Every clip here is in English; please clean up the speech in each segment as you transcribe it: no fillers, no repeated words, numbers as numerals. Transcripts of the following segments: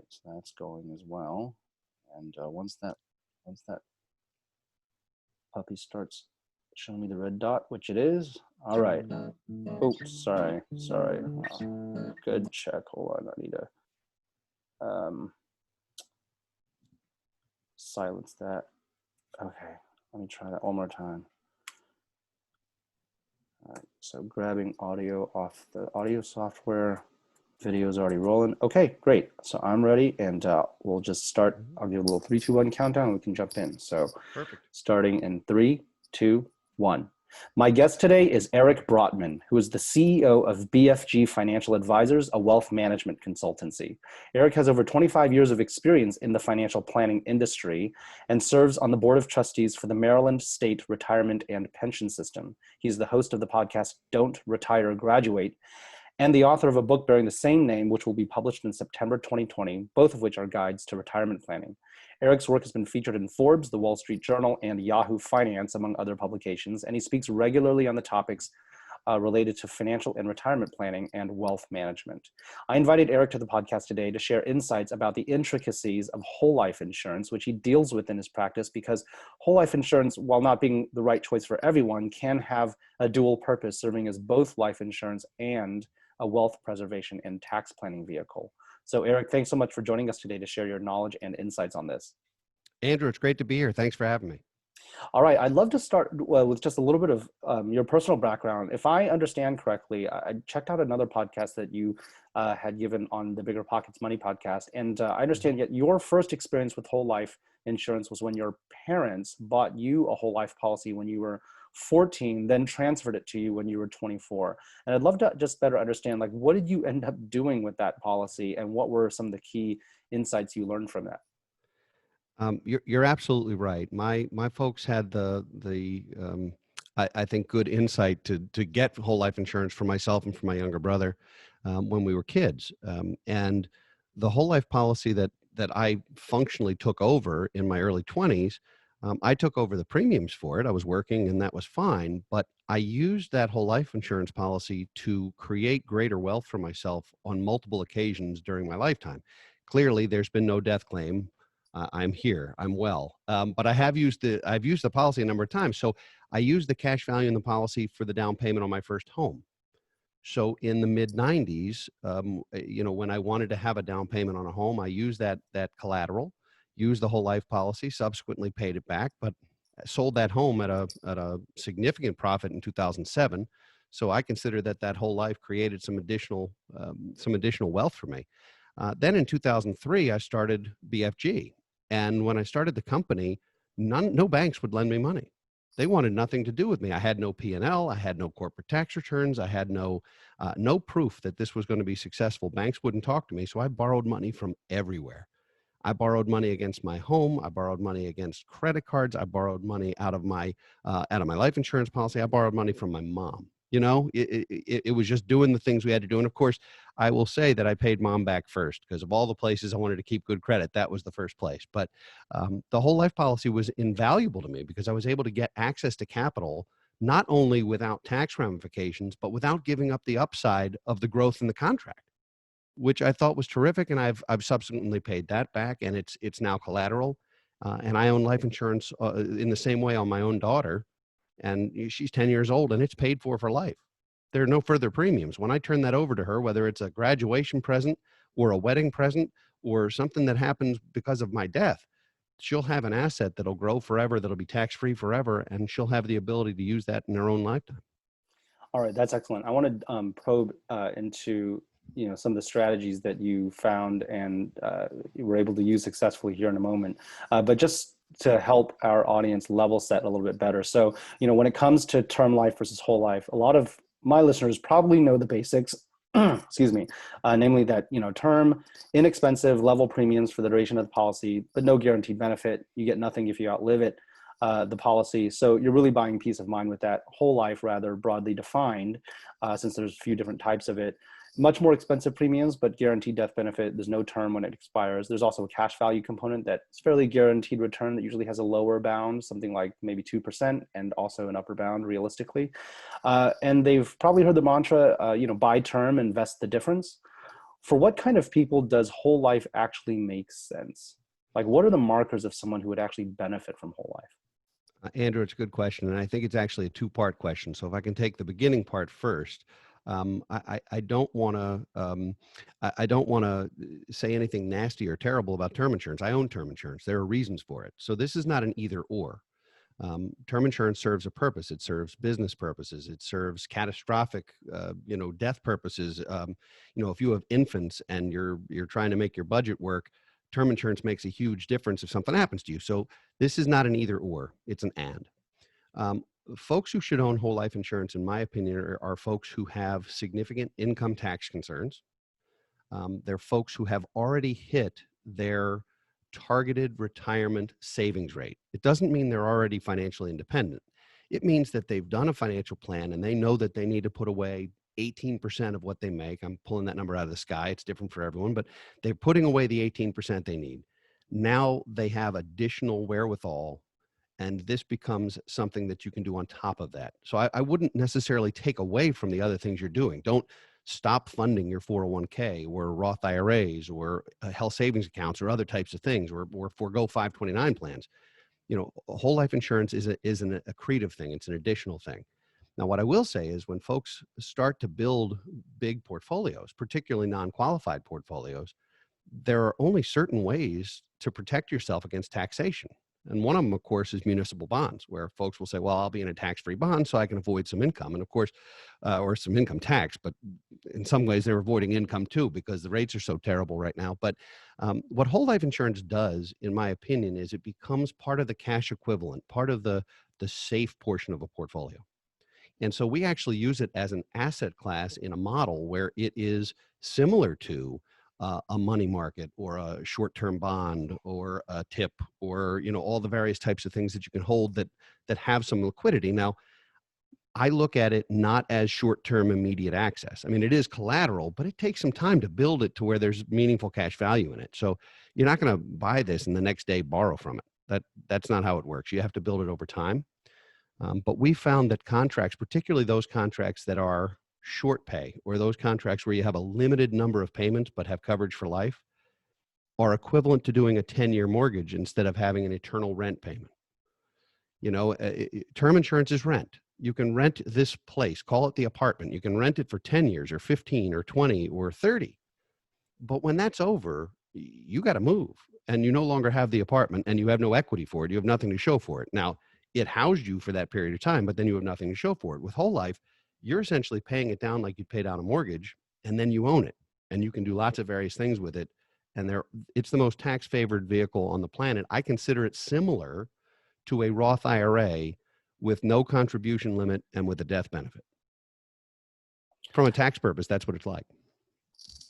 so that's going as well. And once that puppy starts showing me the red dot, which it is, all right. Oops, sorry. Good check. Hold on, I need to silence that. Okay, let me try that one more time. All right, so grabbing audio off the audio software. Video is already rolling. Okay, great. So I'm ready, and we'll just start. I'll give a little 3, 2, 1 countdown, and we can jump in. So Perfect. Starting in 3, 2, 1. My guest today is Eric Brotman, who is the CEO of BFG Financial Advisors, a wealth management consultancy. Eric has over 25 years of experience in the financial planning industry and serves on the board of trustees for the Maryland State Retirement and Pension System. He's the host of the podcast Don't Retire, Graduate, and the author of a book bearing the same name, which will be published in September 2020, both of which are guides to retirement planning. Eric's work has been featured in Forbes, The Wall Street Journal, and Yahoo Finance, among other publications, and he speaks regularly on the topics related to financial and retirement planning and wealth management. I invited Eric to the podcast today to share insights about the intricacies of whole life insurance, which he deals with in his practice, because whole life insurance, while not being the right choice for everyone, can have a dual purpose, serving as both life insurance and a wealth preservation and tax planning vehicle. So Eric, thanks so much for joining us today to share your knowledge and insights on this. Andrew, it's great to be here. Thanks for having me. All right, I'd love to start with just a little bit of your personal background. If I understand correctly, I checked out another podcast that you had given on the Bigger Pockets Money podcast, and I understand that your first experience with whole life insurance was when your parents bought you a whole life policy when you were 14, then transferred it to you when you were 24. And I'd love to just better understand, like, what did you end up doing with that policy, and what were some of the key insights you learned from that? You're absolutely right. My folks had I think good insight to get whole life insurance for myself and for my younger brother when we were kids. And the whole life policy that I functionally took over in my early 20s, I took over the premiums for it. I was working and that was fine, but I used that whole life insurance policy to create greater wealth for myself on multiple occasions during my lifetime. Clearly, there's been no death claim. I'm here, I'm well. But I've used the policy a number of times. So I used the cash value in the policy for the down payment on my first home. So in the mid 90s, when I wanted to have a down payment on a home, I used that collateral, used the whole life policy, subsequently paid it back, but sold that home at a significant profit in 2007. So I consider that whole life created some additional wealth for me. Then in 2003, I started BFG. And when I started the company, no banks would lend me money. They wanted nothing to do with me. I had no P&L. I had no corporate tax returns. I had no proof that this was going to be successful. Banks wouldn't talk to me. So I borrowed money from everywhere. I borrowed money against my home. I borrowed money against credit cards. I borrowed money out of my life insurance policy. I borrowed money from my mom. It was just doing the things we had to do. And of course, I will say that I paid mom back first, because of all the places I wanted to keep good credit, that was the first place. But the whole life policy was invaluable to me because I was able to get access to capital, not only without tax ramifications, but without giving up the upside of the growth in the contract, which I thought was terrific. And I've subsequently paid that back, and it's now collateral. And I own life insurance in the same way on my own daughter. And she's 10 years old, and it's paid for life. There are no further premiums. When I turn that over to her, whether it's a graduation present or a wedding present or something that happens because of my death, she'll have an asset that'll grow forever, that'll be tax-free forever, and she'll have the ability to use that in her own lifetime. All right, that's excellent. I want to probe into some of the strategies that you found and you were able to use successfully here in a moment. But just to help our audience level set a little bit better. So, when it comes to term life versus whole life, a lot of my listeners probably know the basics, excuse me, namely that, term, inexpensive level premiums for the duration of the policy, but no guaranteed benefit. You get nothing if you outlive it, the policy. So you're really buying peace of mind with that. Whole life, rather broadly defined, since there's a few different types of it. Much more expensive premiums, but guaranteed death benefit. There's no term when it expires. There's also a cash value component that's fairly guaranteed return that usually has a lower bound, something like maybe 2%, and also an upper bound realistically. And they've probably heard the mantra, buy term, invest the difference. For what kind of people does whole life actually make sense? Like, what are the markers of someone who would actually benefit from whole life? Andrew, it's a good question, and I think it's actually a two-part question. So if I can take the beginning part first, I don't want to I don't want to say anything nasty or terrible about term insurance. I own term insurance. There are reasons for it. So this is not an either or. Term insurance serves a purpose. It serves business purposes. It serves catastrophic, death purposes. If you have infants and you're trying to make your budget work, term insurance makes a huge difference if something happens to you. So this is not an either or; it's an and. Um, Folks who should own whole life insurance, in my opinion, are folks who have significant income tax concerns. They're folks who have already hit their targeted retirement savings rate. It doesn't mean they're already financially independent. It means that they've done a financial plan and they know that they need to put away 18% of what they make. I'm pulling that number out of the sky. It's different for everyone, but they're putting away the 18% they need. Now they have additional wherewithal, and this becomes something that you can do on top of that. So I wouldn't necessarily take away from the other things you're doing. Don't stop funding your 401k or Roth IRAs or health savings accounts or other types of things, or forego 529 plans. Whole life insurance is an accretive thing. It's an additional thing. Now, what I will say is when folks start to build big portfolios, particularly non-qualified portfolios, there are only certain ways to protect yourself against taxation. And one of them, of course, is municipal bonds, where folks will say, well, I'll be in a tax-free bond so I can avoid some income. And of course, or some income tax, but in some ways they're avoiding income too because the rates are so terrible right now. But what whole life insurance does, in my opinion, is it becomes part of the cash equivalent, part of the safe portion of a portfolio. And so we actually use it as an asset class in a model where it is similar to a money market or a short-term bond or a tip or all the various types of things that you can hold that have some liquidity. Now, I look at it not as short-term immediate access. I mean, it is collateral, but it takes some time to build it to where there's meaningful cash value in it. So you're not going to buy this and the next day borrow from it. That's not how it works. You have to build it over time. But we found that contracts, particularly those contracts that are short pay or those contracts where you have a limited number of payments but have coverage for life, are equivalent to doing a 10-year mortgage instead of having an eternal rent payment. Term insurance is rent. You can rent this place, call it the apartment. You can rent it for 10 years or 15 or 20 or 30. But when that's over, you got to move and you no longer have the apartment and you have no equity for it. You have nothing to show for it. Now, it housed you for that period of time, but then you have nothing to show for it. With whole life, you're essentially paying it down like you'd pay down a mortgage, and then you own it and you can do lots of various things with it. And it's the most tax favored vehicle on the planet. I consider it similar to a Roth IRA with no contribution limit and with a death benefit. From a tax purpose, that's what it's like.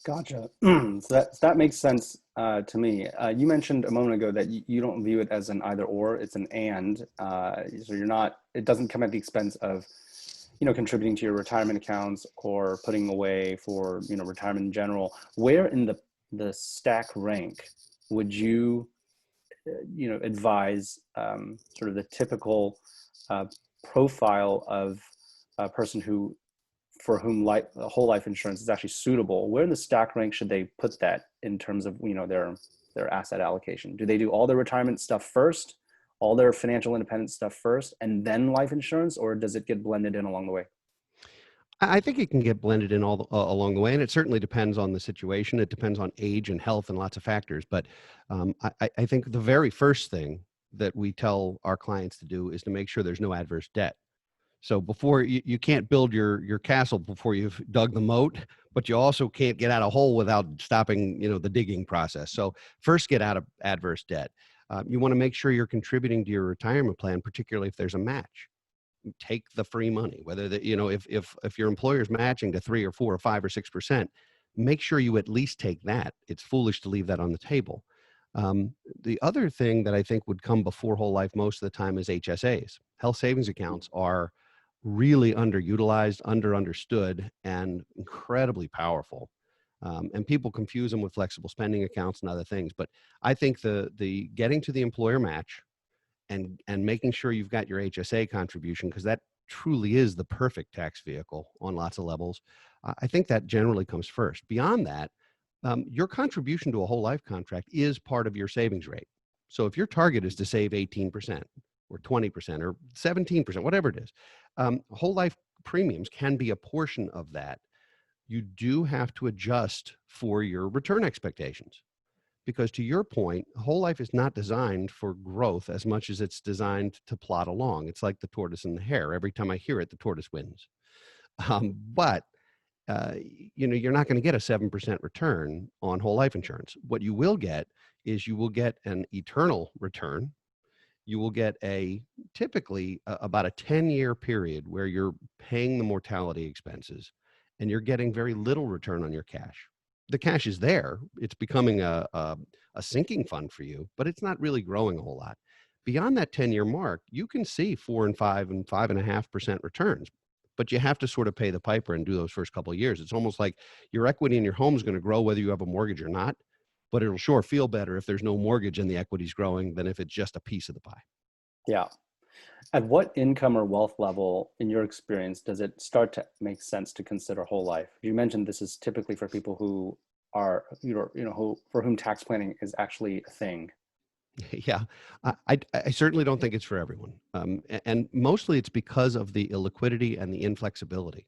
Gotcha. So that makes sense to me. You mentioned a moment ago that you don't view it as an either or, it's an and. So it doesn't come at the expense of, contributing to your retirement accounts or putting away for, retirement in general. Where in the stack rank would you, advise sort of the typical profile of a person for whom whole life insurance is actually suitable? Where in the stack rank should they put that in terms of their asset allocation? Do they do all their retirement stuff first, all their financial independence stuff first, and then life insurance, or does it get blended in along the way? I think it can get blended in along the way, and it certainly depends on the situation. It depends on age and health and lots of factors. But I think the very first thing that we tell our clients to do is to make sure there's no adverse debt. So before you can't build your castle before you've dug the moat, but you also can't get out a hole without stopping, the digging process. So first get out of adverse debt. You want to make sure you're contributing to your retirement plan, particularly if there's a match. Take the free money, whether if your employer's matching to 3 or 4 or 5 or 6%, make sure you at least take that. It's foolish to leave that on the table. The other thing that I think would come before whole life most of the time is HSAs. Health savings accounts are really underutilized, understood, and incredibly powerful. And people confuse them with flexible spending accounts and other things. But I think the getting to the employer match and making sure you've got your HSA contribution, because that truly is the perfect tax vehicle on lots of levels. I think that generally comes first. Beyond that, Your contribution to a whole life contract is part of your savings rate. So if your target is to save 18% or 20% or 17%, whatever it is, whole life premiums can be a portion of that. You do have to adjust for your return expectations. Because to your point, whole life is not designed for growth as much as it's designed to plod along. It's like the tortoise and the hare. Every time I hear it, the tortoise wins. But you're not going to get a 7% return on whole life insurance. What you will get is you will get an eternal return. You will get typically about a 10-year period where you're paying the mortality expenses and you're getting very little return on your cash. The cash is there. It's becoming a sinking fund for you, but it's not really growing a whole lot. Beyond that 10-year mark, you can see 4 and 5 and 5.5% returns, but you have to sort of pay the piper and do those first couple of years. It's almost like your equity in your home is going to grow whether you have a mortgage or not, but it'll sure feel better if there's no mortgage and the equity's growing than if it's just a piece of the pie. Yeah. At what income or wealth level, in your experience, does it start to make sense to consider whole life? You mentioned this is typically for people who are, for whom tax planning is actually a thing. Yeah, I certainly don't think it's for everyone. And mostly it's because of the illiquidity and the inflexibility.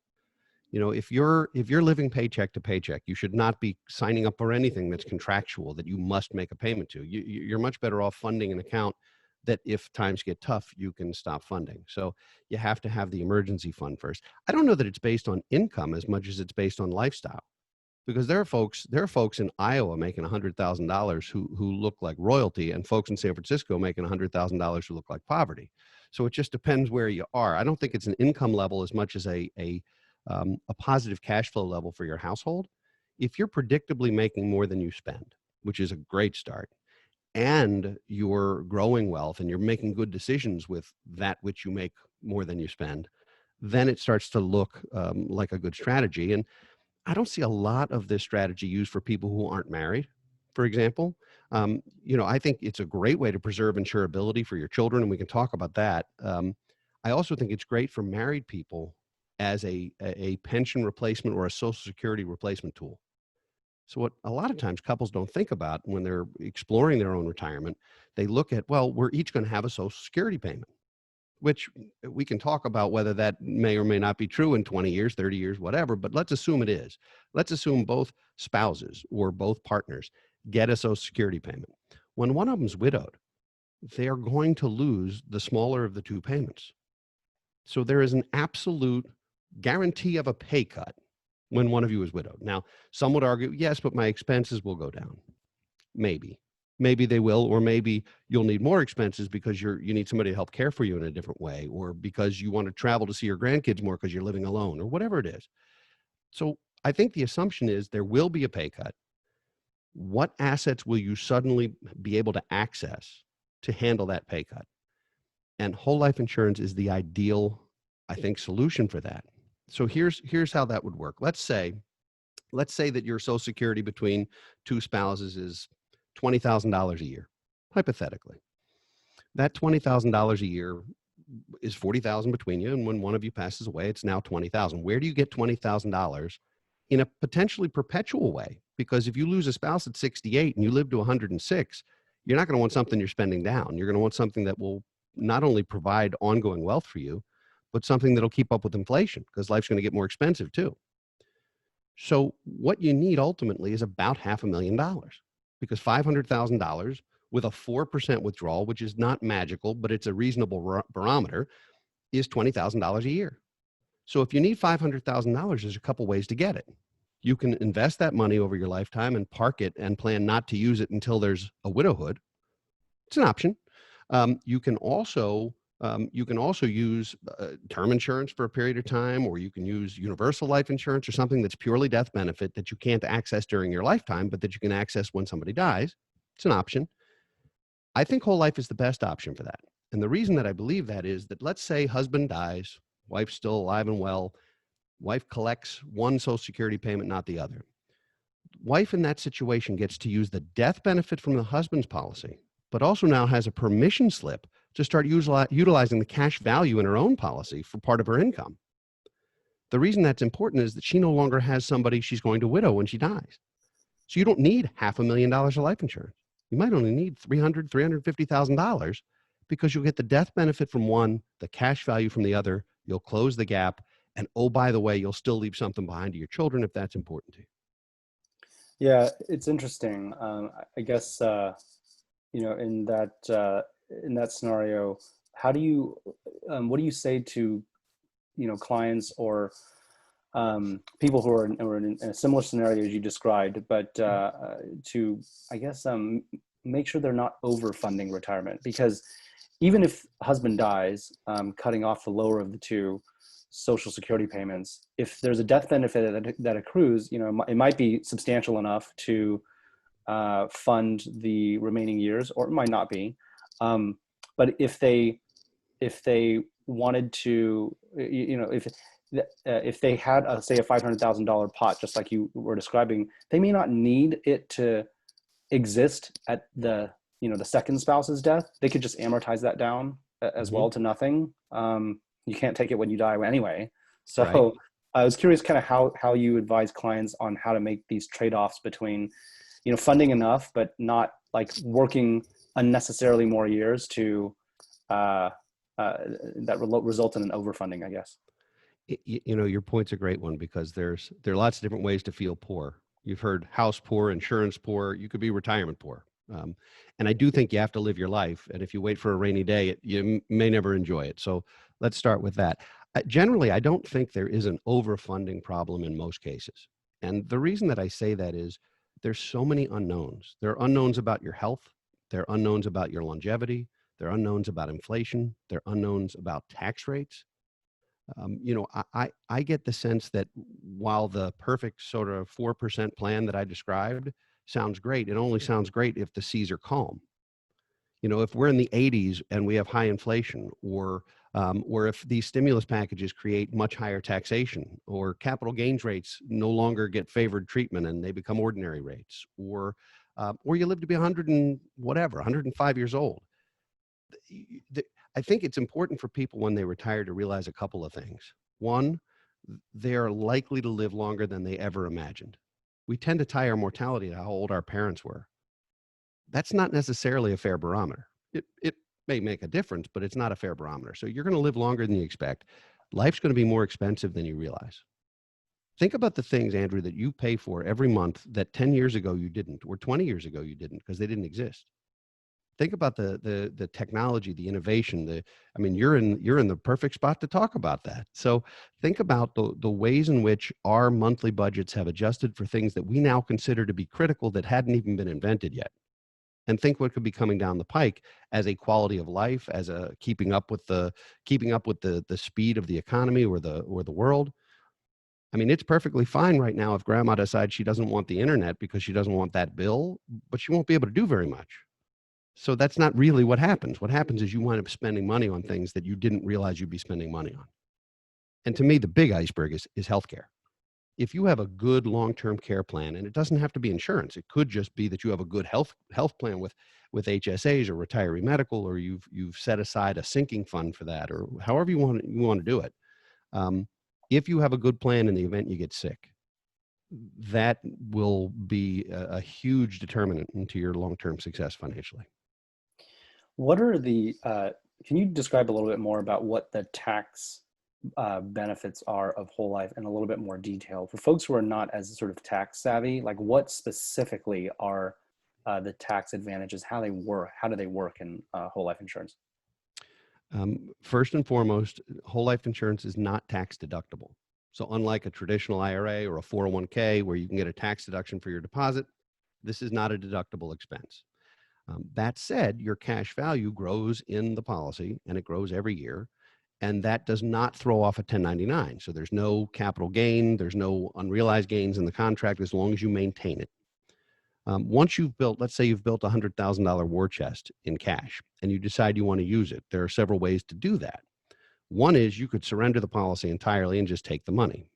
If you're living paycheck to paycheck, you should not be signing up for anything that's contractual that you must make a payment to. You're much better off funding an account that if times get tough, you can stop funding. So you have to have the emergency fund first. I don't know that it's based on income as much as it's based on lifestyle, because there are folks in Iowa making $100,000 who look like royalty, and folks in San Francisco making $100,000 who look like poverty. So it just depends where you are. I don't think it's an income level as much as a positive cash flow level for your household. If you're predictably making more than you spend, which is a great start, and you're growing wealth and you're making good decisions with that which you make more than you spend, then it starts to look like a good strategy. And I don't see a lot of this strategy used for people who aren't married, for example. I think it's a great way to preserve insurability for your children, and we can talk about that. I also think it's great for married people as a pension replacement or a Social Security replacement tool. So what a lot of times couples don't think about when they're exploring their own retirement, they look at, well, we're each going to have a Social Security payment, which we can talk about whether that may or may not be true in 20 years, 30 years, whatever, but let's assume it is. Let's assume both spouses or both partners get a Social Security payment. When one of them's widowed, they are going to lose the smaller of the two payments. So there is an absolute guarantee of a pay cut when one of you is widowed. Now, some would argue, yes, but my expenses will go down. Maybe they will, or maybe you'll need more expenses because you need somebody to help care for you in a different way, or because you want to travel to see your grandkids more because you're living alone, or whatever it is. So I think the assumption is there will be a pay cut. What assets will you suddenly be able to access to handle that pay cut? And whole life insurance is the ideal, I think, solution for that. So here's how that would work. Let's say that your Social Security between two spouses is $20,000 a year, hypothetically. That $20,000 a year is $40,000 between you, and when one of you passes away, it's now $20,000. Where do you get $20,000 in a potentially perpetual way? Because if you lose a spouse at 68 and you live to 106, you're not going to want something you're spending down. You're going to want something that will not only provide ongoing wealth for you, but something that'll keep up with inflation, because life's going to get more expensive too. So what you need ultimately is about $500,000, because $500,000 with a 4% withdrawal, which is not magical, but it's a reasonable barometer, is $20,000 a year. So if you need $500,000, there's a couple ways to get it. You can invest that money over your lifetime and park it and plan not to use it until there's a widowhood. It's an option. You can also use term insurance for a period of time, or you can use universal life insurance or something that's purely death benefit that you can't access during your lifetime, but that you can access when somebody dies. It's an option. I think whole life is the best option for that. And the reason that I believe that is that, let's say husband dies, wife's still alive and well, wife collects one Social Security payment, not the other. Wife in that situation gets to use the death benefit from the husband's policy, but also now has a permission slip to start utilizing the cash value in her own policy for part of her income. The reason that's important is that she no longer has somebody she's going to widow when she dies. So you don't need $500,000 of life insurance. You might only need $350,000 because you'll get the death benefit from one, the cash value from the other. You'll close the gap. And oh, by the way, you'll still leave something behind to your children if that's important to you. Yeah, it's interesting. I guess in that scenario, how do you what do you say to clients or people who are in a similar scenario as you described, but to, I guess, make sure they're not overfunding retirement? Because even if husband dies, cutting off the lower of the two Social Security payments, if there's a death benefit that accrues, it might be substantial enough to fund the remaining years, or it might not be. But if they wanted to, if they had say a $500,000 pot, just like you were describing, they may not need it to exist at the second spouse's death. They could just amortize that down as well to nothing. You can't take it when you die anyway. So Right. I was curious kind of how you advise clients on how to make these trade-offs between, funding enough, but not like working unnecessarily more years to that result in an overfunding, I guess. Your point's a great one, because there are lots of different ways to feel poor. You've heard house poor, insurance poor. You could be retirement poor. And I do think you have to live your life. And if you wait for a rainy day, you may never enjoy it. So let's start with that. Generally, I don't think there is an overfunding problem in most cases. And the reason that I say that is there's so many unknowns. There are unknowns about your health. There are unknowns about your longevity. There are unknowns about inflation. There are unknowns about tax rates. I get the sense that while the perfect sort of 4% plan that I described sounds great, it only sounds great if the seas are calm. If we're in the 80s and we have high inflation, or if these stimulus packages create much higher taxation, or capital gains rates no longer get favored treatment and they become ordinary rates, or you live to be 105 years old. I think it's important for people when they retire to realize a couple of things. One, they are likely to live longer than they ever imagined. We tend to tie our mortality to how old our parents were. That's not necessarily a fair barometer. It may make a difference, but it's not a fair barometer. So you're going to live longer than you expect. Life's going to be more expensive than you realize. Think about the things, Andrew, that you pay for every month that 10 years ago you didn't, or 20 years ago you didn't, because they didn't exist. Think about the technology, the innovation. You're in the perfect spot to talk about that. So think about the ways in which our monthly budgets have adjusted for things that we now consider to be critical that hadn't even been invented yet. And think what could be coming down the pike as a quality of life, as a keeping up with the speed of the economy or the world. It's perfectly fine right now if grandma decides she doesn't want the internet because she doesn't want that bill, but she won't be able to do very much. So that's not really what happens. What happens is you wind up spending money on things that you didn't realize you'd be spending money on. And to me, the big iceberg is healthcare. If you have a good long-term care plan, and it doesn't have to be insurance, it could just be that you have a good health plan with HSAs or retiree medical, or you've set aside a sinking fund for that, or however you want to do it. If you have a good plan in the event you get sick, that will be a huge determinant into your long-term success financially. What are can you describe a little bit more about what the tax benefits are of whole life in a little bit more detail for folks who are not as sort of tax savvy? Like, what specifically are the tax advantages? How do they work in whole life insurance? First and foremost, whole life insurance is not tax deductible. So unlike a traditional IRA or a 401k where you can get a tax deduction for your deposit, this is not a deductible expense. That said, your cash value grows in the policy, and it grows every year. And that does not throw off a 1099. So there's no capital gain. There's no unrealized gains in the contract as long as you maintain it. Once let's say you've built a $100,000 war chest in cash and you decide you want to use it, there are several ways to do that. One is you could surrender the policy entirely and just take the money.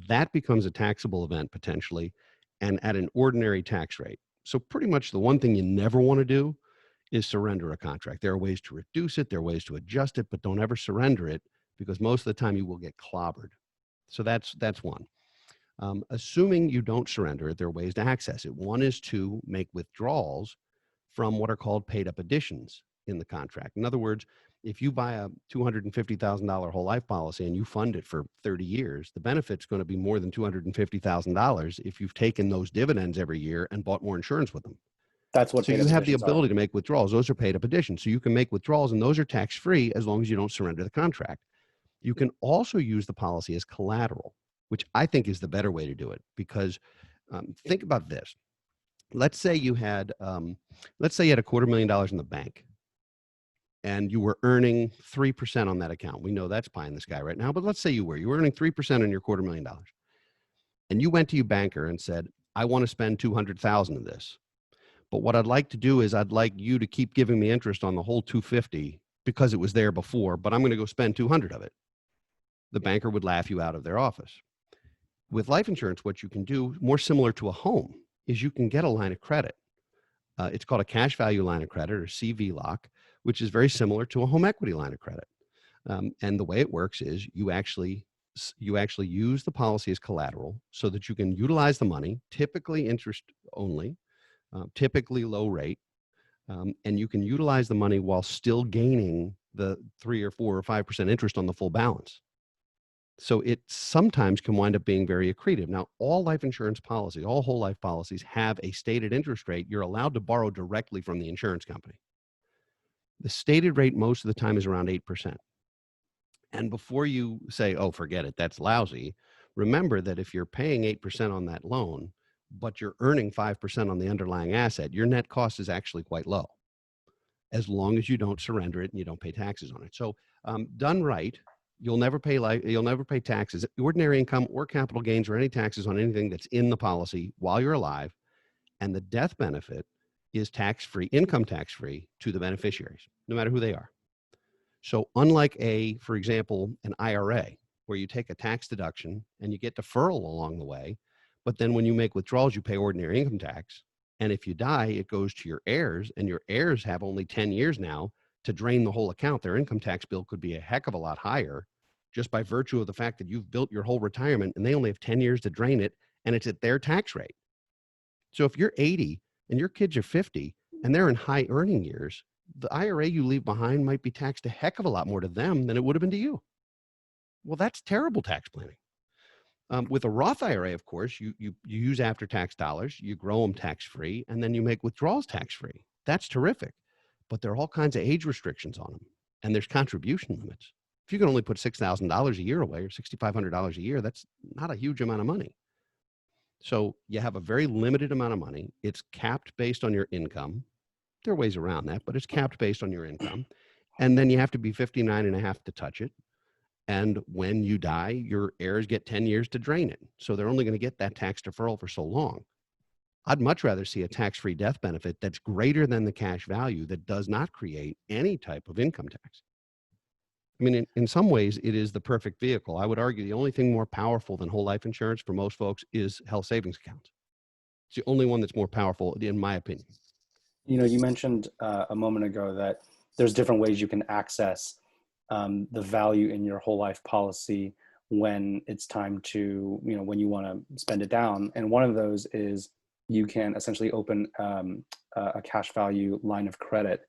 That becomes a taxable event potentially, and at an ordinary tax rate. So pretty much the one thing you never want to do is surrender a contract. There are ways to reduce it, there are ways to adjust it, but don't ever surrender it, because most of the time you will get clobbered. So that's one. Assuming you don't surrender it, there are ways to access it. One is to make withdrawals from what are called paid up additions in the contract. In other words, if you buy a $250,000 whole life policy and you fund it for 30 years, the benefit's going to be more than $250,000 if you've taken those dividends every year and bought more insurance with them. That's what So paid you up have the additions are. ability to make withdrawals. Those are paid up additions. So you can make withdrawals, and those are tax-free as long as you don't surrender the contract. You can also use the policy as collateral, which I think is the better way to do it, because think about this. Let's say you had $250,000 in the bank and you were earning 3% on that account. We know that's pie in the sky right now, but let's say you were earning 3% on your $250,000. And you went to your banker and said, I want to spend $200,000 of this. But what I'd like to do is I'd like you to keep giving me interest on the whole 250 because it was there before, but I'm going to go spend 200 of it. The banker would laugh you out of their office. With life insurance, what you can do, more similar to a home, is you can get a line of credit. It's called a cash value line of credit, or CV lock, which is very similar to a home equity line of credit. And the way it works is you actually use the policy as collateral so that you can utilize the money, typically interest only, typically low rate, and you can utilize the money while still gaining the 3 or 4 or 5% interest on the full balance. So it sometimes can wind up being very accretive. Now, all life insurance policies, all whole life policies have a stated interest rate. You're allowed to borrow directly from the insurance company. The stated rate most of the time is around 8%. And before you say, oh, forget it, that's lousy, remember that if you're paying 8% on that loan, but you're earning 5% on the underlying asset, your net cost is actually quite low, as long as you don't surrender it and you don't pay taxes on it. So done right, you'll never pay taxes, ordinary income or capital gains, or any taxes on anything that's in the policy while you're alive. And the death benefit is tax-free, income tax-free to the beneficiaries, no matter who they are. So unlike for example, an IRA, where you take a tax deduction and you get deferral along the way, but then when you make withdrawals, you pay ordinary income tax. And if you die, it goes to your heirs, and your heirs have only 10 years now to drain the whole account. Their income tax bill could be a heck of a lot higher just by virtue of the fact that you've built your whole retirement and they only have 10 years to drain it, and it's at their tax rate. So if you're 80 and your kids are 50 and they're in high earning years, the IRA you leave behind might be taxed a heck of a lot more to them than it would have been to you. Well, that's terrible tax planning. With a Roth IRA, of course, you use after-tax dollars, you grow them tax-free, and then you make withdrawals tax-free. That's terrific. But there are all kinds of age restrictions on them, and there's contribution limits. If you can only put $6,000 a year away, or $6,500 a year, that's not a huge amount of money. So you have a very limited amount of money. It's capped based on your income. There are ways around that, but it's capped based on your income. And then you have to be 59 and a half to touch it. And when you die, your heirs get 10 years to drain it. So they're only going to get that tax deferral for so long. I'd much rather see a tax-free death benefit that's greater than the cash value, that does not create any type of income tax. I mean, in some ways, it is the perfect vehicle. I would argue the only thing more powerful than whole life insurance for most folks is health savings accounts. It's the only one that's more powerful, in my opinion. You know, you mentioned a moment ago that there's different ways you can access the value in your whole life policy when it's time to, when you want to spend it down. And one of those is you can essentially open a cash value line of credit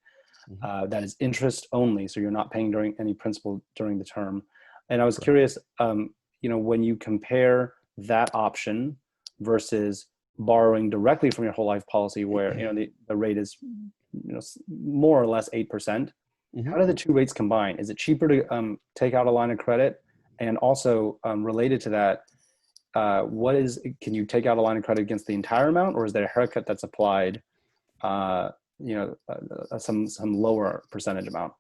that is interest only. So you're not paying during any principal during the term. And I was curious, when you compare that option versus borrowing directly from your whole life policy, where the rate is more or less 8%. How do the two rates combine? Is it cheaper to take out a line of credit? And also related to that, can you take out a line of credit against the entire amount, or is there a haircut that's applied, some lower percentage amount?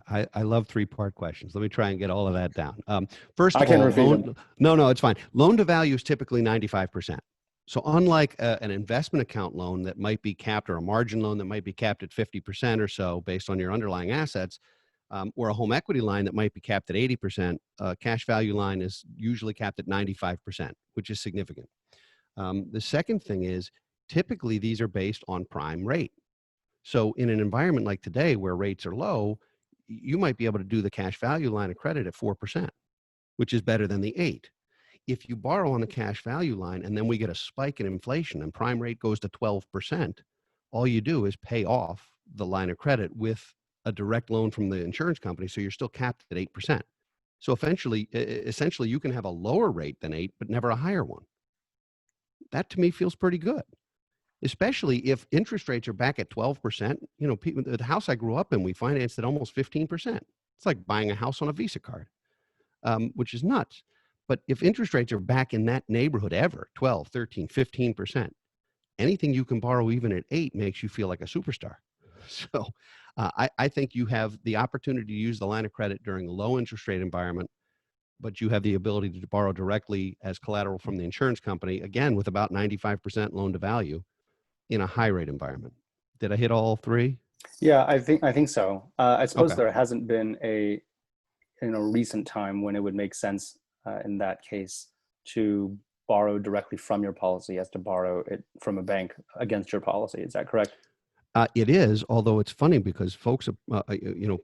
I love 3-part questions. Let me try and get all of that down. First I of can all, repeat them. No, it's fine. Loan to value is typically 95%. So unlike an investment account loan that might be capped, or a margin loan that might be capped at 50% or so based on your underlying assets, or a home equity line that might be capped at 80%, cash value line is usually capped at 95%, which is significant. The second thing is, typically these are based on prime rate. So in an environment like today where rates are low, you might be able to do the cash value line of credit at 4%, which is better than the 8%. if you borrow on the cash value line and then we get a spike in inflation and prime rate goes to 12%, all you do is pay off the line of credit with a direct loan from the insurance company. So you're still capped at 8%. So essentially you can have a lower rate than 8, but never a higher one. That to me feels pretty good, especially if interest rates are back at 12%. You know, people, the house I grew up in, we financed at almost 15%. It's like buying a house on a Visa card, which is nuts. But if interest rates are back in that neighborhood ever, 12, 13, 15%, anything you can borrow even at 8 makes you feel like a superstar. So I think you have the opportunity to use the line of credit during a low interest rate environment, but you have the ability to borrow directly as collateral from the insurance company, again, with about 95% loan to value in a high rate environment. Did I hit all three? Yeah, I think so. I suppose Okay. there hasn't been a recent time when it would make sense in that case to borrow directly from your policy as to borrow it from a bank against your policy. Is that correct? It is, although it's funny because folks,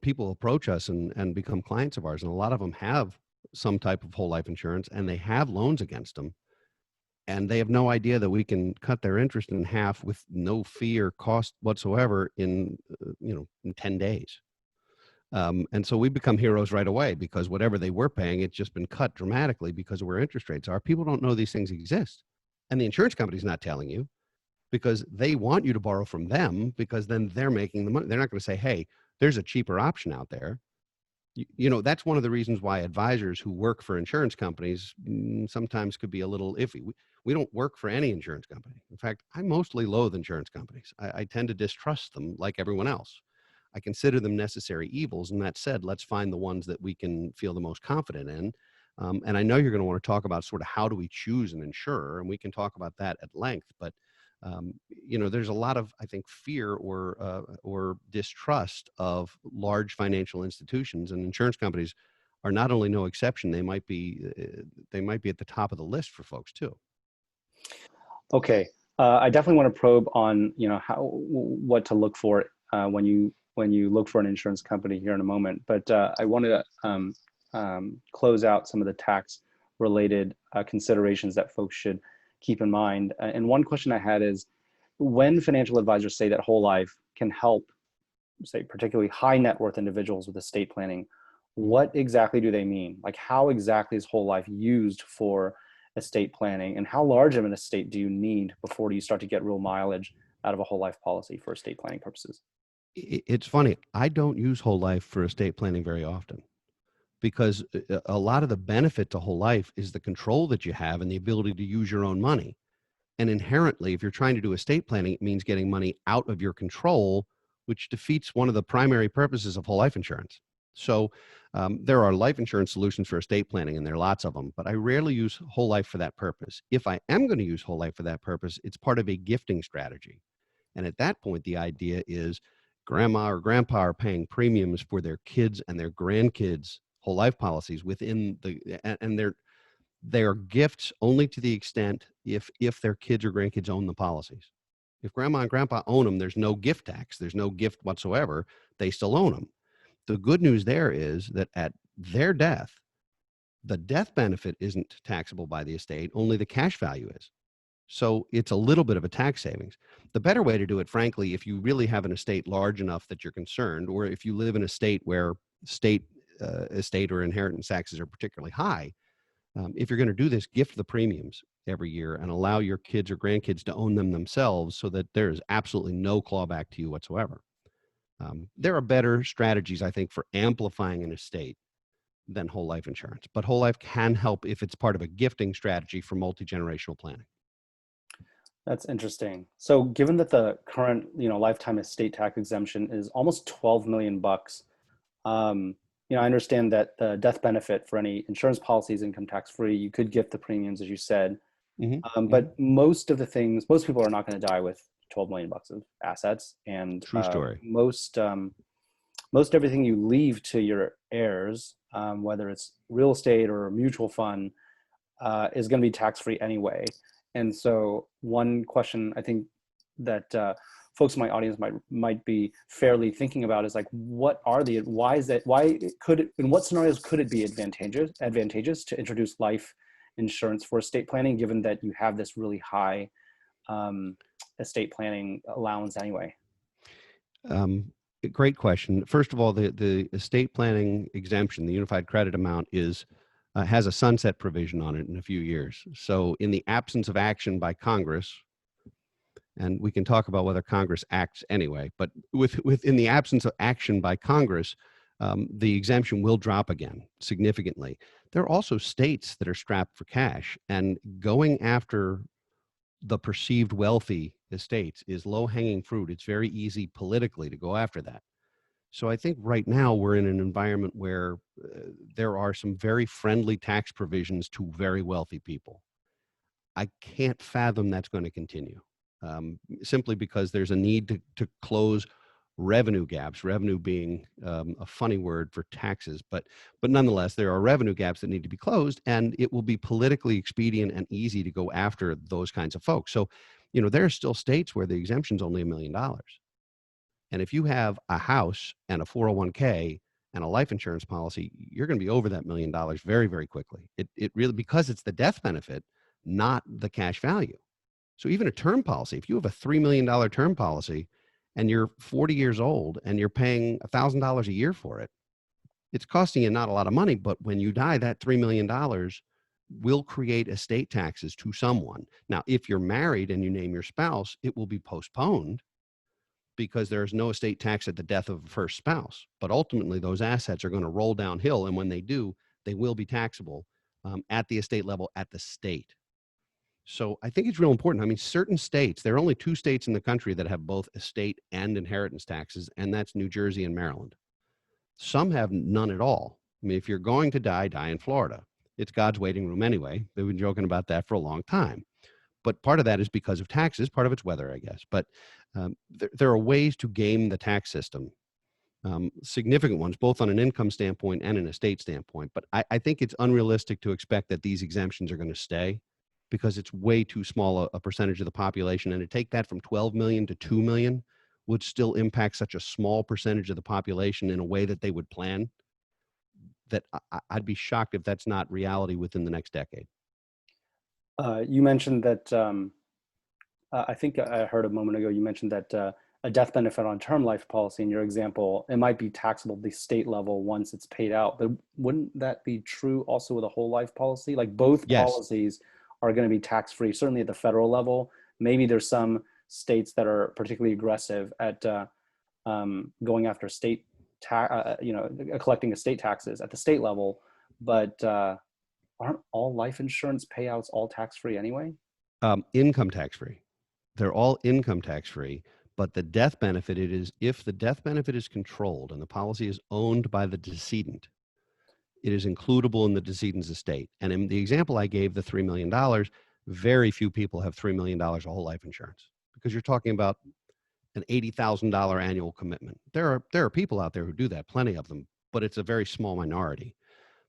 people approach us and become clients of ours, and a lot of them have some type of whole life insurance and they have loans against them, and they have no idea that we can cut their interest in half with no fee or cost whatsoever in 10 days. And so we become heroes right away because whatever they were paying, it's just been cut dramatically because of where interest rates are. People don't know these things exist, and the insurance company's not telling you, because they want you to borrow from them, because then they're making the money. They're not going to say, hey, there's a cheaper option out there. That's one of the reasons why advisors who work for insurance companies sometimes could be a little iffy. We don't work for any insurance company. In fact, I mostly loathe insurance companies. I tend to distrust them like everyone else. I consider them necessary evils. And that said, let's find the ones that we can feel the most confident in. And I know you're going to want to talk about sort of how do we choose an insurer, and we can talk about that at length. But there's a lot of, I think, fear or distrust of large financial institutions, and insurance companies are not only no exception. They might be at the top of the list for folks too. Okay, I definitely want to probe on what to look for when you look for an insurance company here in a moment. But I wanted to close out some of the tax related considerations that folks should keep in mind. And one question I had is, when financial advisors say that whole life can help, say, particularly high net worth individuals with estate planning, what exactly do they mean? Like, how exactly is whole life used for estate planning, and how large of an estate do you need before you start to get real mileage out of a whole life policy for estate planning purposes? It's funny. I don't use whole life for estate planning very often, because a lot of the benefit to whole life is the control that you have and the ability to use your own money. And inherently, if you're trying to do estate planning, it means getting money out of your control, which defeats one of the primary purposes of whole life insurance. So there are life insurance solutions for estate planning, and there are lots of them, but I rarely use whole life for that purpose. If I am going to use whole life for that purpose, it's part of a gifting strategy. And at that point, the idea is grandma or grandpa are paying premiums for their kids and their grandkids' whole life policies and they're gifts only to the extent if their kids or grandkids own the policies. If grandma and grandpa own them, there's no gift tax. There's no gift whatsoever. They still own them. The good news there is that at their death, the death benefit isn't taxable by the estate, only the cash value is. So it's a little bit of a tax savings. The better way to do it, frankly, if you really have an estate large enough that you're concerned, or if you live in a state where estate or inheritance taxes are particularly high, if you're going to do this, gift the premiums every year and allow your kids or grandkids to own them themselves, so that there is absolutely no clawback to you whatsoever. There are better strategies, I think, for amplifying an estate than whole life insurance, but whole life can help if it's part of a gifting strategy for multi-generational planning. That's interesting. So given that the current, lifetime estate tax exemption is almost 12 million bucks, I understand that the death benefit for any insurance policy is income tax free. You could gift the premiums, as you said. But most people are not going to die with 12 million bucks of assets. And True story. most everything you leave to your heirs, whether it's real estate or a mutual fund, is going to be tax free anyway. And so one question I think that folks in my audience might be fairly thinking about is like, in what scenarios could it be advantageous to introduce life insurance for estate planning, given that you have this really high estate planning allowance anyway? Great question. First of all, the estate planning exemption, the unified credit amount, has a sunset provision on it in a few years. So in the absence of action by Congress, and we can talk about whether Congress acts anyway, but within the absence of action by Congress, the exemption will drop again significantly. There are also states that are strapped for cash, and going after the perceived wealthy estates is low-hanging fruit. It's very easy politically to go after that. So I think right now we're in an environment where there are some very friendly tax provisions to very wealthy people. I can't fathom that's going to continue, simply because there's a need to close revenue gaps, revenue being a funny word for taxes, but nonetheless, there are revenue gaps that need to be closed, and it will be politically expedient and easy to go after those kinds of folks. So, there are still states where the exemption's only $1 million. And if you have a house and a 401k and a life insurance policy, you're going to be over that $1 million very, very quickly. It really, because it's the death benefit, not the cash value. So even a term policy, if you have a $3 million term policy and you're 40 years old and you're paying $1,000 a year for it, it's costing you not a lot of money, but when you die, that $3 million will create estate taxes to someone. Now, if you're married and you name your spouse, it will be postponed because there is no estate tax at the death of a first spouse. But ultimately, those assets are going to roll downhill, and when they do, they will be taxable at the estate level at the state. So I think it's real important. I mean, certain states, there are only 2 states in the country that have both estate and inheritance taxes, and that's New Jersey and Maryland. Some have none at all. I mean, if you're going to die, die in Florida. It's God's waiting room anyway. They've been joking about that for a long time. But part of that is because of taxes. Part of it's weather, I guess. But there are ways to game the tax system, significant ones, both on an income standpoint and an estate standpoint. But I think it's unrealistic to expect that these exemptions are going to stay, because it's way too small a percentage of the population. And to take that from 12 million to 2 million would still impact such a small percentage of the population in a way that they would plan, that I'd be shocked if that's not reality within the next decade. You mentioned that, I think I heard a moment ago, you mentioned that a death benefit on term life policy, in your example, it might be taxable at the state level once it's paid out. But wouldn't that be true also with a whole life policy? Like both Yes. policies are going to be tax-free, certainly at the federal level. Maybe there's some states that are particularly aggressive at going after state collecting estate taxes at the state level, but aren't all life insurance payouts all tax-free anyway? Income tax-free. They're all income tax-free, but the death benefit, if the death benefit is controlled and the policy is owned by the decedent, it is includable in the decedent's estate. And in the example I gave, the $3 million, very few people have $3 million of whole life insurance, because you're talking about an $80,000 annual commitment. There are people out there who do that, plenty of them, but it's a very small minority.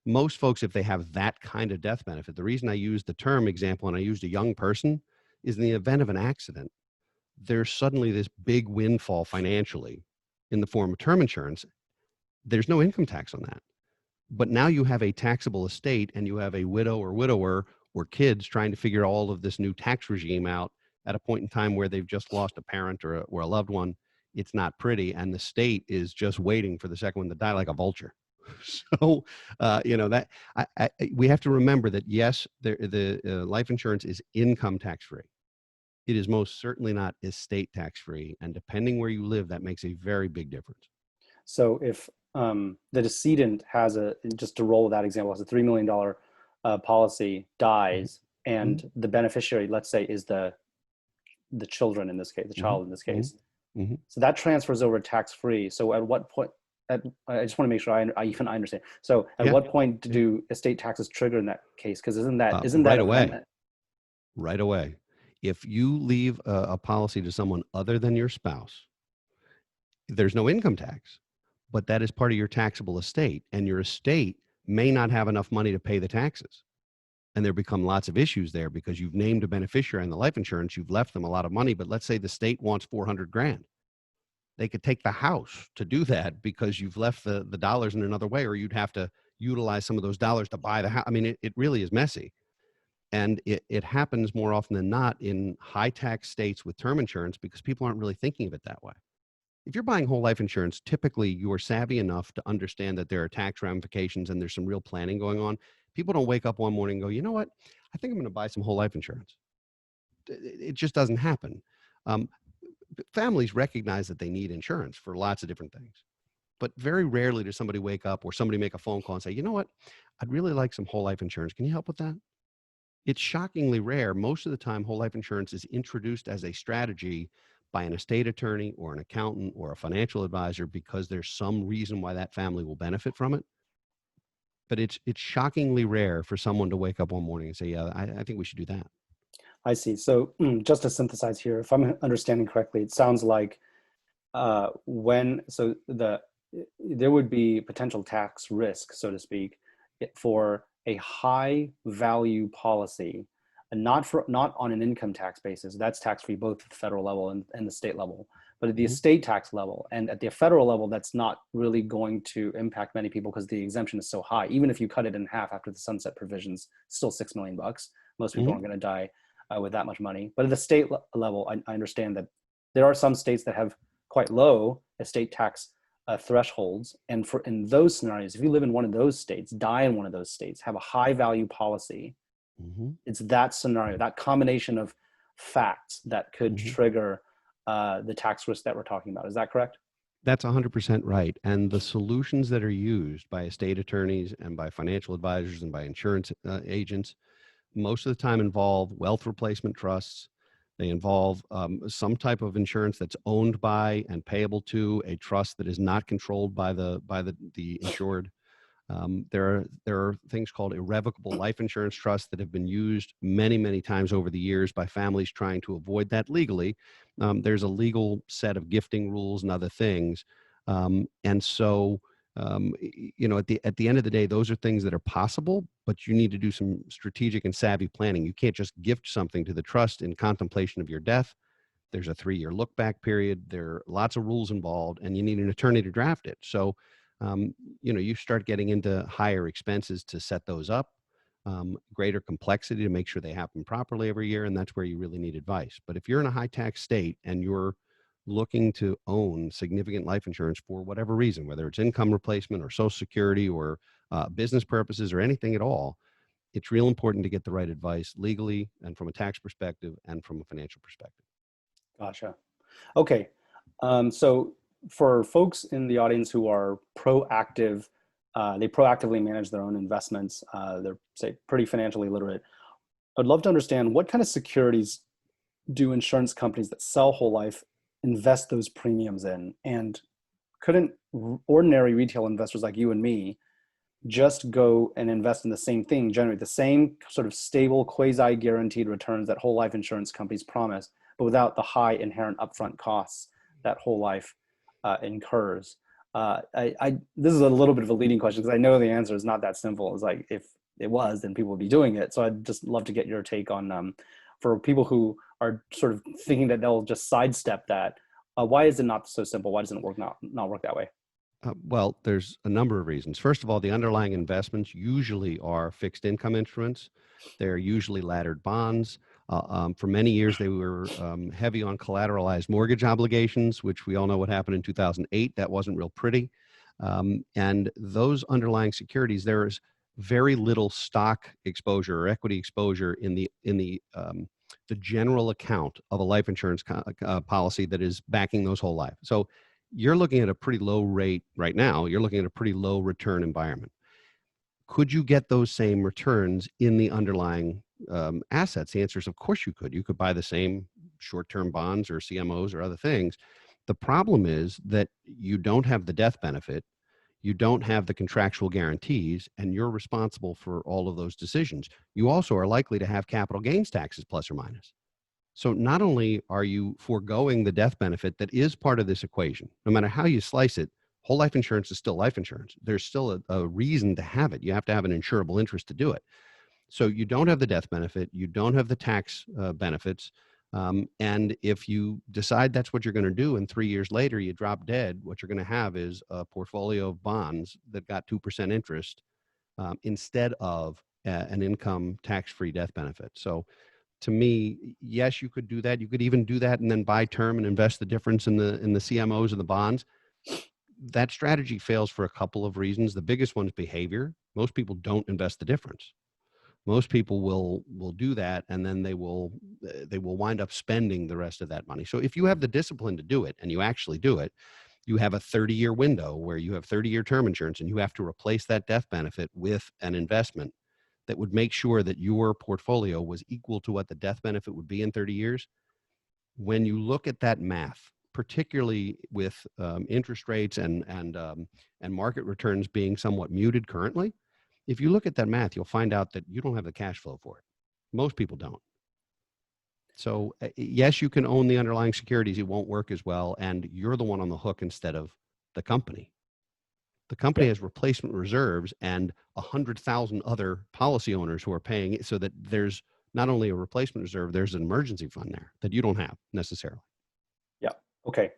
Most folks, if they have that kind of death benefit, the reason I used the term example and I used a young person is, in the event of an accident, there's suddenly this big windfall financially in the form of term insurance. There's no income tax on that. But now you have a taxable estate, and you have a widow or widower or kids trying to figure all of this new tax regime out at a point in time where they've just lost a parent or a loved one. It's not pretty, and the state is just waiting for the second one to die like a vulture. So, we have to remember that, yes, the life insurance is income tax-free. It is most certainly not estate tax-free, and depending where you live, that makes a very big difference. So if the decedent has just to roll with that example, has a $3 million policy, dies, and the beneficiary, let's say, is the children in this case, the child in this case. So that transfers over tax-free. So at what point, I just want to make sure I even understand. So at what point do estate taxes trigger in that case? Because isn't that right away? Right away. If you leave a policy to someone other than your spouse, there's no income tax, but that is part of your taxable estate, and your estate may not have enough money to pay the taxes. And there become lots of issues there, because you've named a beneficiary on the life insurance, you've left them a lot of money, but let's say the state wants 400 grand. They could take the house to do that because you've left the dollars in another way, or you'd have to utilize some of those dollars to buy the house. I mean, it really is messy. And it happens more often than not in high tax states with term insurance because people aren't really thinking of it that way. If you're buying whole life insurance, typically you are savvy enough to understand that there are tax ramifications and there's some real planning going on. People don't wake up one morning and go, you know what? I think I'm going to buy some whole life insurance. It just doesn't happen. Um, Families recognize that they need insurance for lots of different things, but very rarely does somebody wake up or somebody make a phone call and say, you know what? I'd really like some whole life insurance. Can you help with that? It's shockingly rare. Most of the time, whole life insurance is introduced as a strategy by an estate attorney or an accountant or a financial advisor because there's some reason why that family will benefit from it. But it's shockingly rare for someone to wake up one morning and say, yeah, I think we should do that. I see. So just to synthesize here, if I'm understanding correctly, it sounds like there would be potential tax risk, so to speak, for a high value policy, and not on an income tax basis. That's tax free both at the federal level and the state level, but at the Mhm. estate tax level and at the federal level, that's not really going to impact many people because the exemption is so high. Even if you cut it in half after the sunset provisions, still $6 million. Most people Mhm. aren't going to die with that much money. But at the state level, I understand that there are some states that have quite low estate tax thresholds. And in those scenarios, if you live in one of those states, die in one of those states, have a high value policy, Mhm. it's that scenario, that combination of facts that could Mhm. trigger the tax risk that we're talking about. Is that correct? That's 100% right. And the solutions that are used by estate attorneys and by financial advisors and by insurance agents most of the time involve wealth replacement trusts. They involve some type of insurance that's owned by and payable to a trust that is not controlled by the insured. There are things called irrevocable life insurance trusts that have been used many, many times over the years by families trying to avoid that legally. There's a legal set of gifting rules and other things. And so, at the end of the day, those are things that are possible, but you need to do some strategic and savvy planning. You can't just gift something to the trust in contemplation of your death. There's a 3-year look back period. There are lots of rules involved, and you need an attorney to draft it. So, you start getting into higher expenses to set those up, greater complexity to make sure they happen properly every year, and that's where you really need advice. But if you're in a high tax state and you're looking to own significant life insurance for whatever reason, whether it's income replacement or Social Security or business purposes or anything at all, it's real important to get the right advice legally and from a tax perspective and from a financial perspective. Gotcha. Okay. So for folks in the audience who are proactive, they proactively manage their own investments, they're, say, pretty financially literate. I'd love to understand what kind of securities do insurance companies that sell whole life invest those premiums in? And couldn't ordinary retail investors like you and me just go and invest in the same thing, generate the same sort of stable, quasi-guaranteed returns that whole life insurance companies promise, but without the high inherent upfront costs that whole life incurs? This is a little bit of a leading question because I know the answer is not that simple. It's like if it was, then people would be doing it. So I'd just love to get your take on for people who are sort of thinking that they'll just sidestep that. Why is it not so simple? Why doesn't it not work that way? Well, there's a number of reasons. First of all, the underlying investments usually are fixed income instruments. They're usually laddered bonds. For many years, they were heavy on collateralized mortgage obligations, which we all know what happened in 2008. That wasn't real pretty. And those underlying securities, there is very little stock exposure or equity exposure in the general account of a life insurance policy that is backing those whole life. So you're looking at a pretty low rate right now. You're looking at a pretty low return environment. Could you get those same returns in the underlying assets? The answer is, of course, you could. You could buy the same short-term bonds or CMOs or other things. The problem is that you don't have the death benefit, you don't have the contractual guarantees, and you're responsible for all of those decisions. You also are likely to have capital gains taxes, plus or minus. So not only are you foregoing the death benefit that is part of this equation, no matter how you slice it, whole life insurance is still life insurance. There's still a reason to have it. You have to have an insurable interest to do it. So you don't have the death benefit. You don't have the tax benefits. And if you decide that's what you're going to do and 3 years later you drop dead, what you're going to have is a portfolio of bonds that got 2% interest instead of an income tax-free death benefit. So to me, yes, you could do that. You could even do that and then buy term and invest the difference in the CMOs and the bonds. That strategy fails for a couple of reasons. The biggest one is behavior. Most people don't invest the difference. Most people will do that, and then they will wind up spending the rest of that money. So if you have the discipline to do it and you actually do it, you have a 30-year window where you have 30-year term insurance, and you have to replace that death benefit with an investment that would make sure that your portfolio was equal to what the death benefit would be in 30 years. When you look at that math, particularly with interest rates and market returns being somewhat muted currently, if you look at that math, you'll find out that you don't have the cash flow for it. Most people don't. So yes, you can own the underlying securities. It won't work as well, and you're the one on the hook instead of the company. The company has replacement reserves and 100,000 other policy owners who are paying it, so that there's not only a replacement reserve, there's an emergency fund there that you don't have necessarily. Yeah. Okay.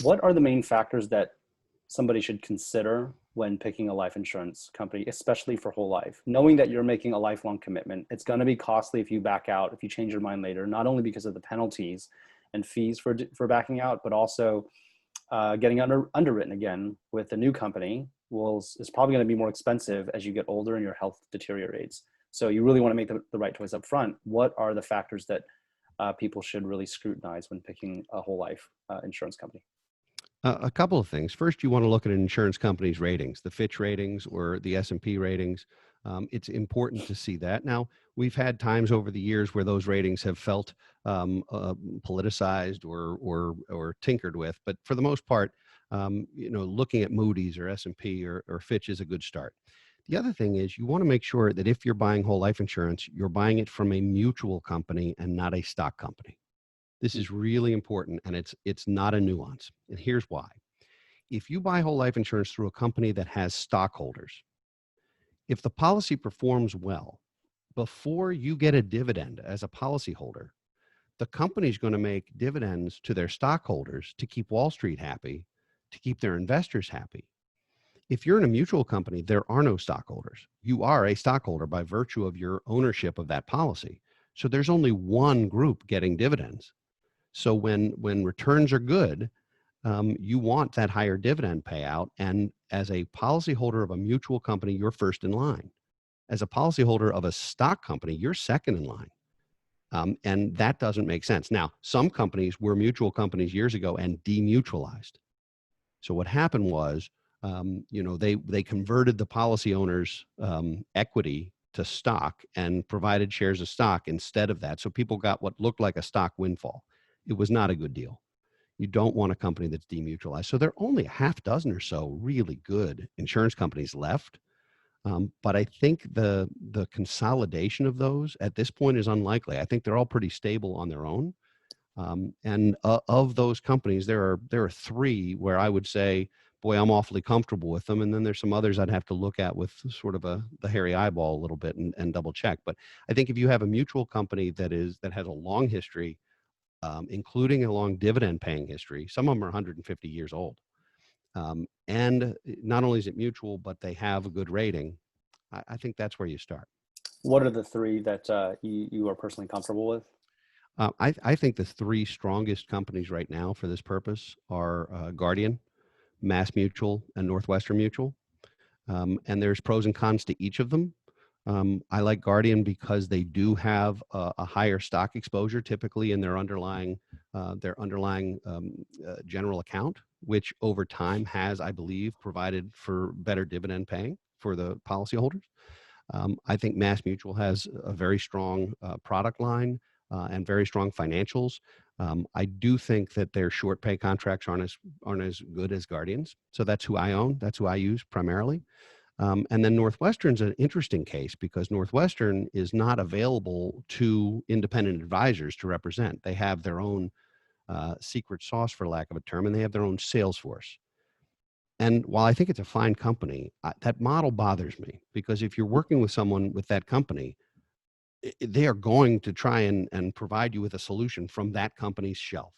What are the main factors that somebody should consider when picking a life insurance company, especially for whole life? Knowing that you're making a lifelong commitment, it's going to be costly if you back out, if you change your mind later, not only because of the penalties and fees for backing out, but also getting underwritten again with a new company is probably going to be more expensive as you get older and your health deteriorates. So you really want to make the right choice up front. What are the factors that people should really scrutinize when picking a whole life insurance company? A couple of things. First, you want to look at an insurance company's ratings, the Fitch ratings or the S&P ratings. It's important to see that. Now, we've had times over the years where those ratings have felt politicized or tinkered with, but for the most part, looking at Moody's or S&P or Fitch is a good start. The other thing is you want to make sure that if you're buying whole life insurance, you're buying it from a mutual company and not a stock company. This is really important, and it's not a nuance. And here's why. If you buy whole life insurance through a company that has stockholders, if the policy performs well, before you get a dividend as a policyholder, the company's going to make dividends to their stockholders to keep Wall Street happy, to keep their investors happy. If you're in a mutual company, there are no stockholders. You are a stockholder by virtue of your ownership of that policy. So there's only one group getting dividends. So when returns are good, you want that higher dividend payout. And as a policyholder of a mutual company, you're first in line. As a policyholder of a stock company, you're second in line. And that doesn't make sense. Now, some companies were mutual companies years ago and demutualized. So what happened was, they converted the policy owners' equity to stock and provided shares of stock instead of that. So people got what looked like a stock windfall. It was not a good deal. You don't want a company that's demutualized. So there are only a half dozen or so really good insurance companies left. But I think the consolidation of those at this point is unlikely. I think they're all pretty stable on their own. And of those companies, there are three where I would say, boy, I'm awfully comfortable with them. And then there's some others I'd have to look at with sort of the hairy eyeball a little bit and double check. But I think if you have a mutual company that has a long history, including a long dividend paying history, some of them are 150 years old. And not only is it mutual, but they have a good rating. I think that's where you start. What are the three that you are personally comfortable with? I think the three strongest companies right now for this purpose are Guardian, Mass Mutual, and Northwestern Mutual. And there's pros and cons to each of them. I like Guardian because they do have a higher stock exposure typically in their underlying general account, which over time has, I believe, provided for better dividend paying for the policyholders. I think Mass Mutual has a very strong product line and very strong financials. I do think that their short pay contracts aren't as good as Guardian's. So that's who I own. That's who I use primarily. And then Northwestern's an interesting case because Northwestern is not available to independent advisors to represent. They have their own secret sauce, for lack of a term, and they have their own sales force. And while I think it's a fine company, that model bothers me because if you're working with someone with that company, they are going to try and provide you with a solution from that company's shelf.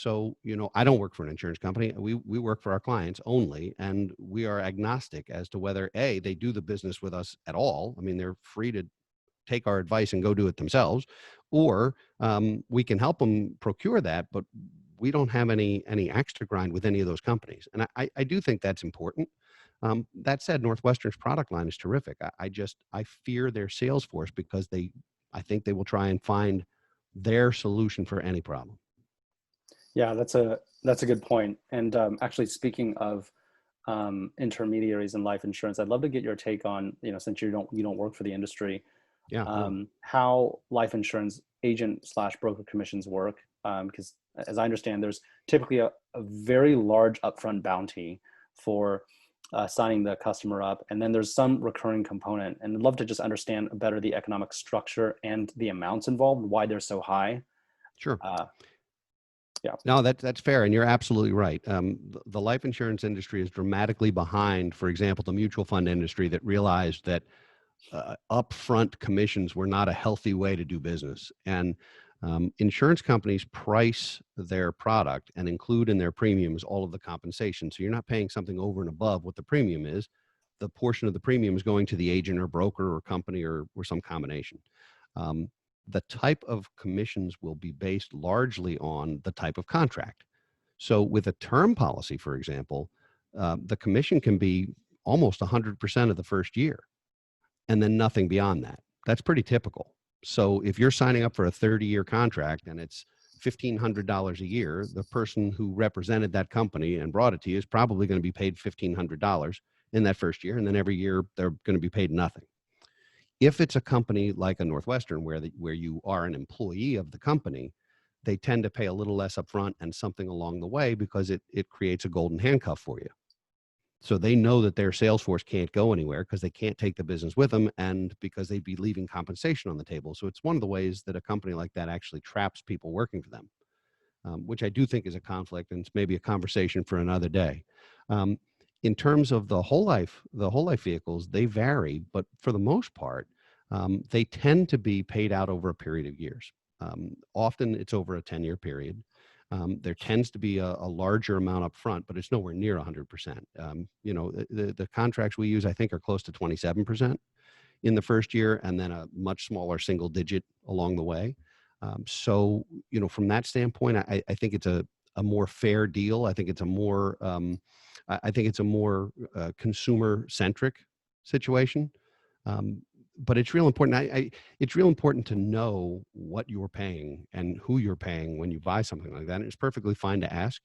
So, I don't work for an insurance company. We work for our clients only, and we are agnostic as to whether A, they do the business with us at all. I mean, they're free to take our advice and go do it themselves, or we can help them procure that, but we don't have any axe to grind with any of those companies. And I do think that's important. That said, Northwestern's product line is terrific. I fear their sales force because I think they will try and find their solution for any problem. Yeah, that's a good point. And actually, speaking of intermediaries in life insurance, I'd love to get your take on, since you don't work for the industry, Yeah, no. how life insurance agent slash broker commissions work. Because as I understand, there's typically a very large upfront bounty for signing the customer up, and then there's some recurring component. And I'd love to just understand better the economic structure and the amounts involved, why they're so high. Sure. Uh, yeah. No, that's fair, and you're absolutely right. The life insurance industry is dramatically behind, for example, the mutual fund industry that realized that upfront commissions were not a healthy way to do business. And insurance companies price their product and include in their premiums all of the compensation. So you're not paying something over and above what the premium is. The portion of the premium is going to the agent or broker or company or some combination. Um, the type of commissions will be based largely on the type of contract. So with a term policy, for example, the commission can be almost 100% of the first year and then nothing beyond that. That's pretty typical. So if you're signing up for a 30-year contract and it's $1,500 a year, the person who represented that company and brought it to you is probably going to be paid $1,500 in that first year, and then every year they're going to be paid nothing. If it's a company like a Northwestern where you are an employee of the company, they tend to pay a little less upfront and something along the way because it creates a golden handcuff for you. So they know that their sales force can't go anywhere because they can't take the business with them and because they'd be leaving compensation on the table. So it's one of the ways that a company like that actually traps people working for them, which I do think is a conflict, and it's maybe a conversation for another day. In terms of the whole life vehicles, they vary, but for the most part, they tend to be paid out over a period of years. Often it's over a 10-year period. There tends to be a larger amount up front, but it's nowhere near 100%. The contracts we use, I think, are close to 27% in the first year, and then a much smaller single digit along the way. So, from that standpoint, I think it's a more fair deal. I think it's a more consumer centric situation. But it's real important. It's real important to know what you're paying and who you're paying when you buy something like that. And it's perfectly fine to ask.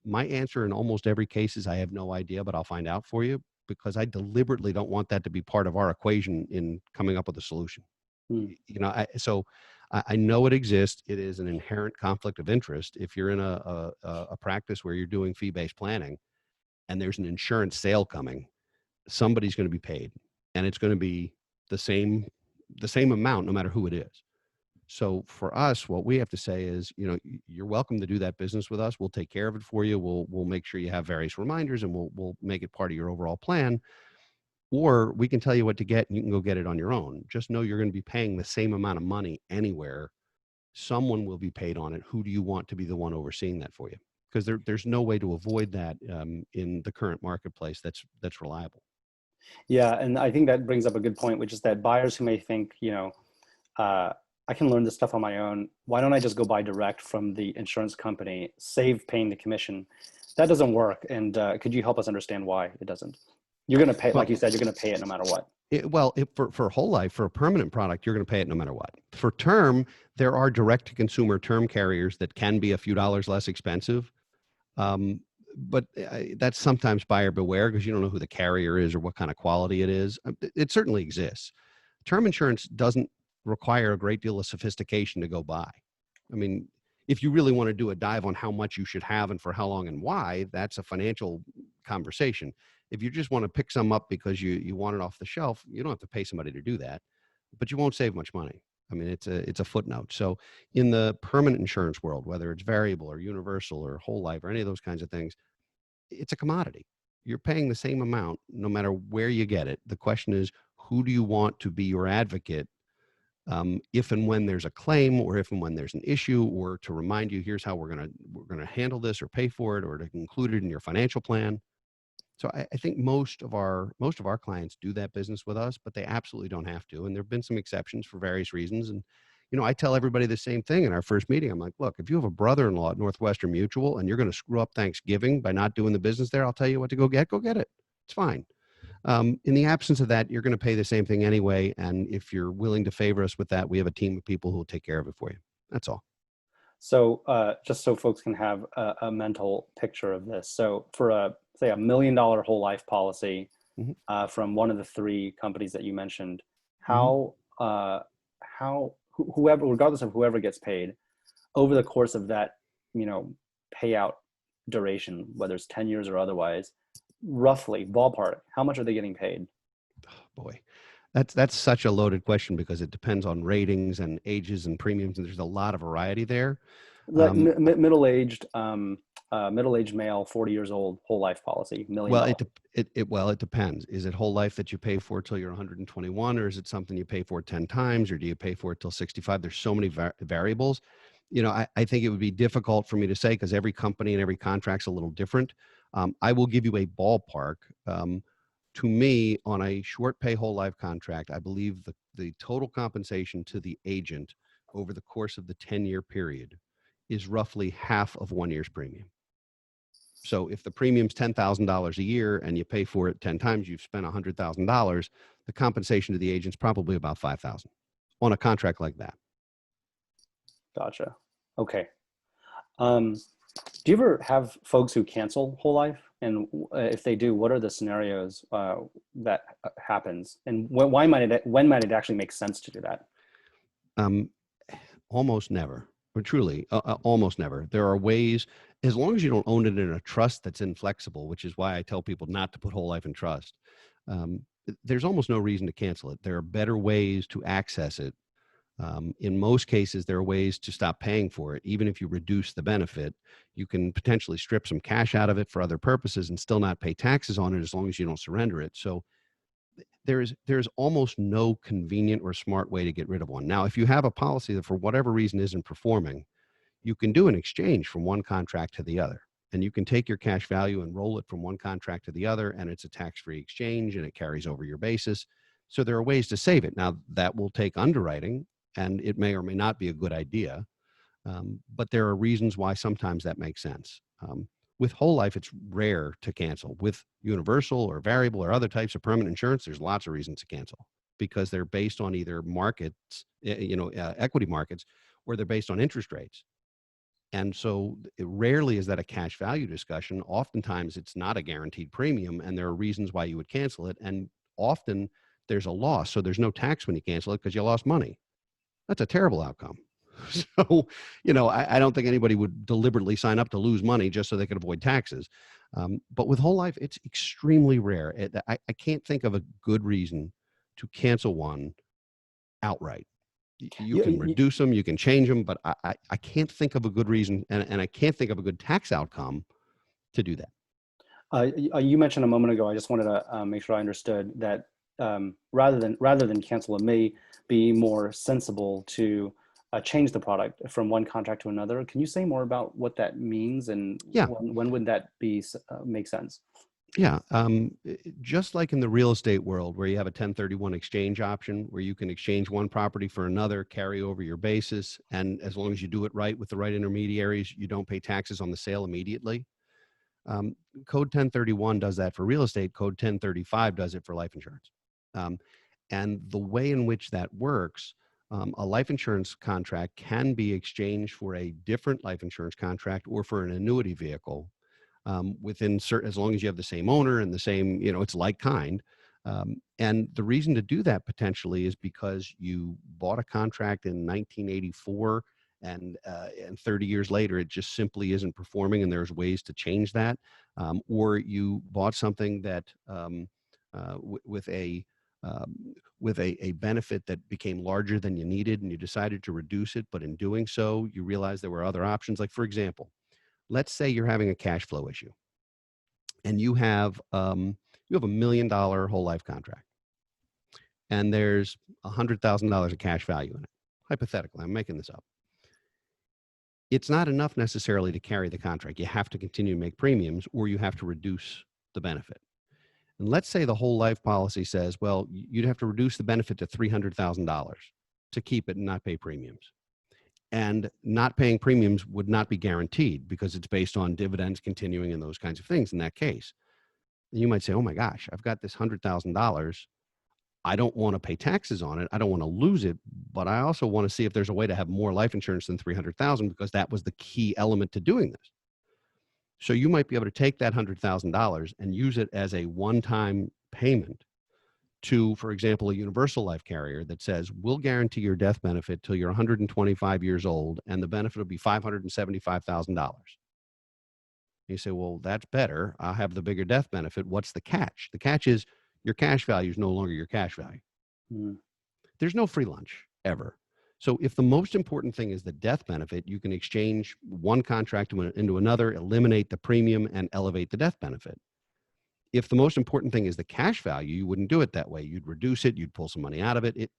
My answer in almost every case is I have no idea, but I'll find out for you, because I deliberately don't want that to be part of our equation in coming up with a solution. Hmm. So I know it exists. It is an inherent conflict of interest. If you're in a practice where you're doing fee-based planning and there's an insurance sale coming, somebody's going to be paid, and it's going to be the same amount no matter who it is. So for us, what we have to say is, you're welcome to do that business with us. We'll take care of it for you. We'll make sure you have various reminders, and we'll make it part of your overall plan. Or we can tell you what to get and you can go get it on your own. Just know you're going to be paying the same amount of money anywhere. Someone will be paid on it. Who do you want to be the one overseeing that for you? Because there's no way to avoid that in the current marketplace that's reliable. Yeah, and I think that brings up a good point, which is that buyers who may think, I can learn this stuff on my own. Why don't I just go buy direct from the insurance company, save paying the commission? That doesn't work. And could you help us understand why it doesn't? You're going to pay, like you said, you're going to pay it no matter what. For whole life, for a permanent product, you're going to pay it no matter what. For term, there are direct-to-consumer term carriers that can be a few dollars less expensive. But that's sometimes buyer beware because you don't know who the carrier is or what kind of quality it is. It certainly exists. Term insurance doesn't require a great deal of sophistication to go buy. I mean, if you really want to do a dive on how much you should have and for how long and why, that's a financial conversation. If you just want to pick some up because you want it off the shelf, you don't have to pay somebody to do that, but you won't save much money. I mean, it's a footnote. So in the permanent insurance world, whether it's variable or universal or whole life or any of those kinds of things, it's a commodity. You're paying the same amount no matter where you get it. The question is, who do you want to be your advocate if and when there's a claim, or if and when there's an issue, or to remind you, here's how we're gonna handle this or pay for it, or to include it in your financial plan. So I think most of our clients do that business with us, but they absolutely don't have to. And there have been some exceptions for various reasons. And I tell everybody the same thing in our first meeting. I'm like, look, if you have a brother-in-law at Northwestern Mutual and you're going to screw up Thanksgiving by not doing the business there, I'll tell you what to go get. Go get it. It's fine. In the absence of that, you're going to pay the same thing anyway. And if you're willing to favor us with that, we have a team of people who will take care of it for you. That's all. So just so folks can have a mental picture of this. So for say $1 million whole life policy from one of the three companies that you mentioned, how whoever, regardless of whoever gets paid, over the course of that, payout duration, whether it's 10 years or otherwise, roughly ballpark, how much are they getting paid? Oh, boy. That's such a loaded question because it depends on ratings and ages and premiums, and there's a lot of variety there. Middle-aged male, 40 years old, whole life policy, $1 million. Well, it depends. Is it whole life that you pay for till you're 121, or is it something you pay for 10 times, or do you pay for it till 65? There's so many variables. I think it would be difficult for me to say because every company and every contract's a little different. I will give you a ballpark. To me, on a short pay whole life contract, I believe the total compensation to the agent over the course of the 10-year period is roughly half of 1 year's premium. So if the premium's $10,000 a year and you pay for it 10 times, you've spent $100,000. The compensation to the agent's probably about $5,000 on a contract like that. Gotcha. Okay. Do you ever have folks who cancel whole life? And if they do, what are the scenarios that happens? And when might it actually make sense to do that? Almost never, or truly, almost never. There are ways, as long as you don't own it in a trust that's inflexible, which is why I tell people not to put whole life in trust. There's almost no reason to cancel it. There are better ways to access it. In most cases, there are ways to stop paying for it. Even if you reduce the benefit, you can potentially strip some cash out of it for other purposes and still not pay taxes on it as long as you don't surrender it. So there's almost no convenient or smart way to get rid of one. Now, if you have a policy that for whatever reason isn't performing, you can do an exchange from one contract to the other. And you can take your cash value and roll it from one contract to the other, and it's a tax-free exchange and it carries over your basis. So there are ways to save it. Now, that will take underwriting, and it may or may not be a good idea, but there are reasons why sometimes that makes sense. With whole life, it's rare to cancel. With universal or variable or other types of permanent insurance, there's lots of reasons to cancel because they're based on either markets, equity markets, or they're based on interest rates. And so rarely is that a cash value discussion. Oftentimes it's not a guaranteed premium, and there are reasons why you would cancel it. And often there's a loss. So there's no tax when you cancel it because you lost money. That's a terrible outcome. So, I don't think anybody would deliberately sign up to lose money just so they could avoid taxes. But with whole life, it's extremely rare. I can't think of a good reason to cancel one outright. You can reduce them, you can change them, but I can't think of a good reason, and I can't think of a good tax outcome to do that. You mentioned a moment ago, I just wanted to make sure I understood that rather than cancel, it may be more sensible to change the product from one contract to another. Can you say more about what that means, and when would that be make sense? Yeah. Just like in the real estate world where you have a 1031 exchange option where you can exchange one property for another, carry over your basis, and as long as you do it right with the right intermediaries, you don't pay taxes on the sale immediately. Code 1031 does that for real estate. Code 1035 does it for life insurance. And the way in which that works, a life insurance contract can be exchanged for a different life insurance contract or for an annuity vehicle within certain, as long as you have the same owner and the same, it's like kind. And the reason to do that potentially is because you bought a contract in 1984 and 30 years later, it just simply isn't performing and there's ways to change that. Or you bought something that with a benefit that became larger than you needed and you decided to reduce it. But in doing so, you realized there were other options. Like, for example, let's say you're having a cash flow issue and you have $1 million whole life contract. and there's $100,000 of cash value in it. Hypothetically, I'm making this up. It's not enough necessarily to carry the contract. You have to continue to make premiums, or you have to reduce the benefit. And let's say the whole life policy says, well, you'd have to reduce the benefit to $300,000 to keep it and not pay premiums. And not paying premiums would not be guaranteed because it's based on dividends continuing and those kinds of things in that case. And you might say, oh my gosh, I've got this $100,000. I don't want to pay taxes on it. I don't want to lose it, but I also want to see if there's a way to have more life insurance than $300,000 because that was the key element to doing this. So you might be able to take that $100,000 and use it as a one-time payment to, for example, a universal life carrier that says, we'll guarantee your death benefit till you're 125 years old, and the benefit will be $575,000. You say, well, that's better. I'll have the bigger death benefit. What's the catch? The catch is your cash value is no longer your cash value. Mm. There's no free lunch ever. So if the most important thing is the death benefit, you can exchange one contract into another, eliminate the premium, and elevate the death benefit. If the most important thing is the cash value, you wouldn't do it that way. You'd reduce it. You'd pull some money out of it.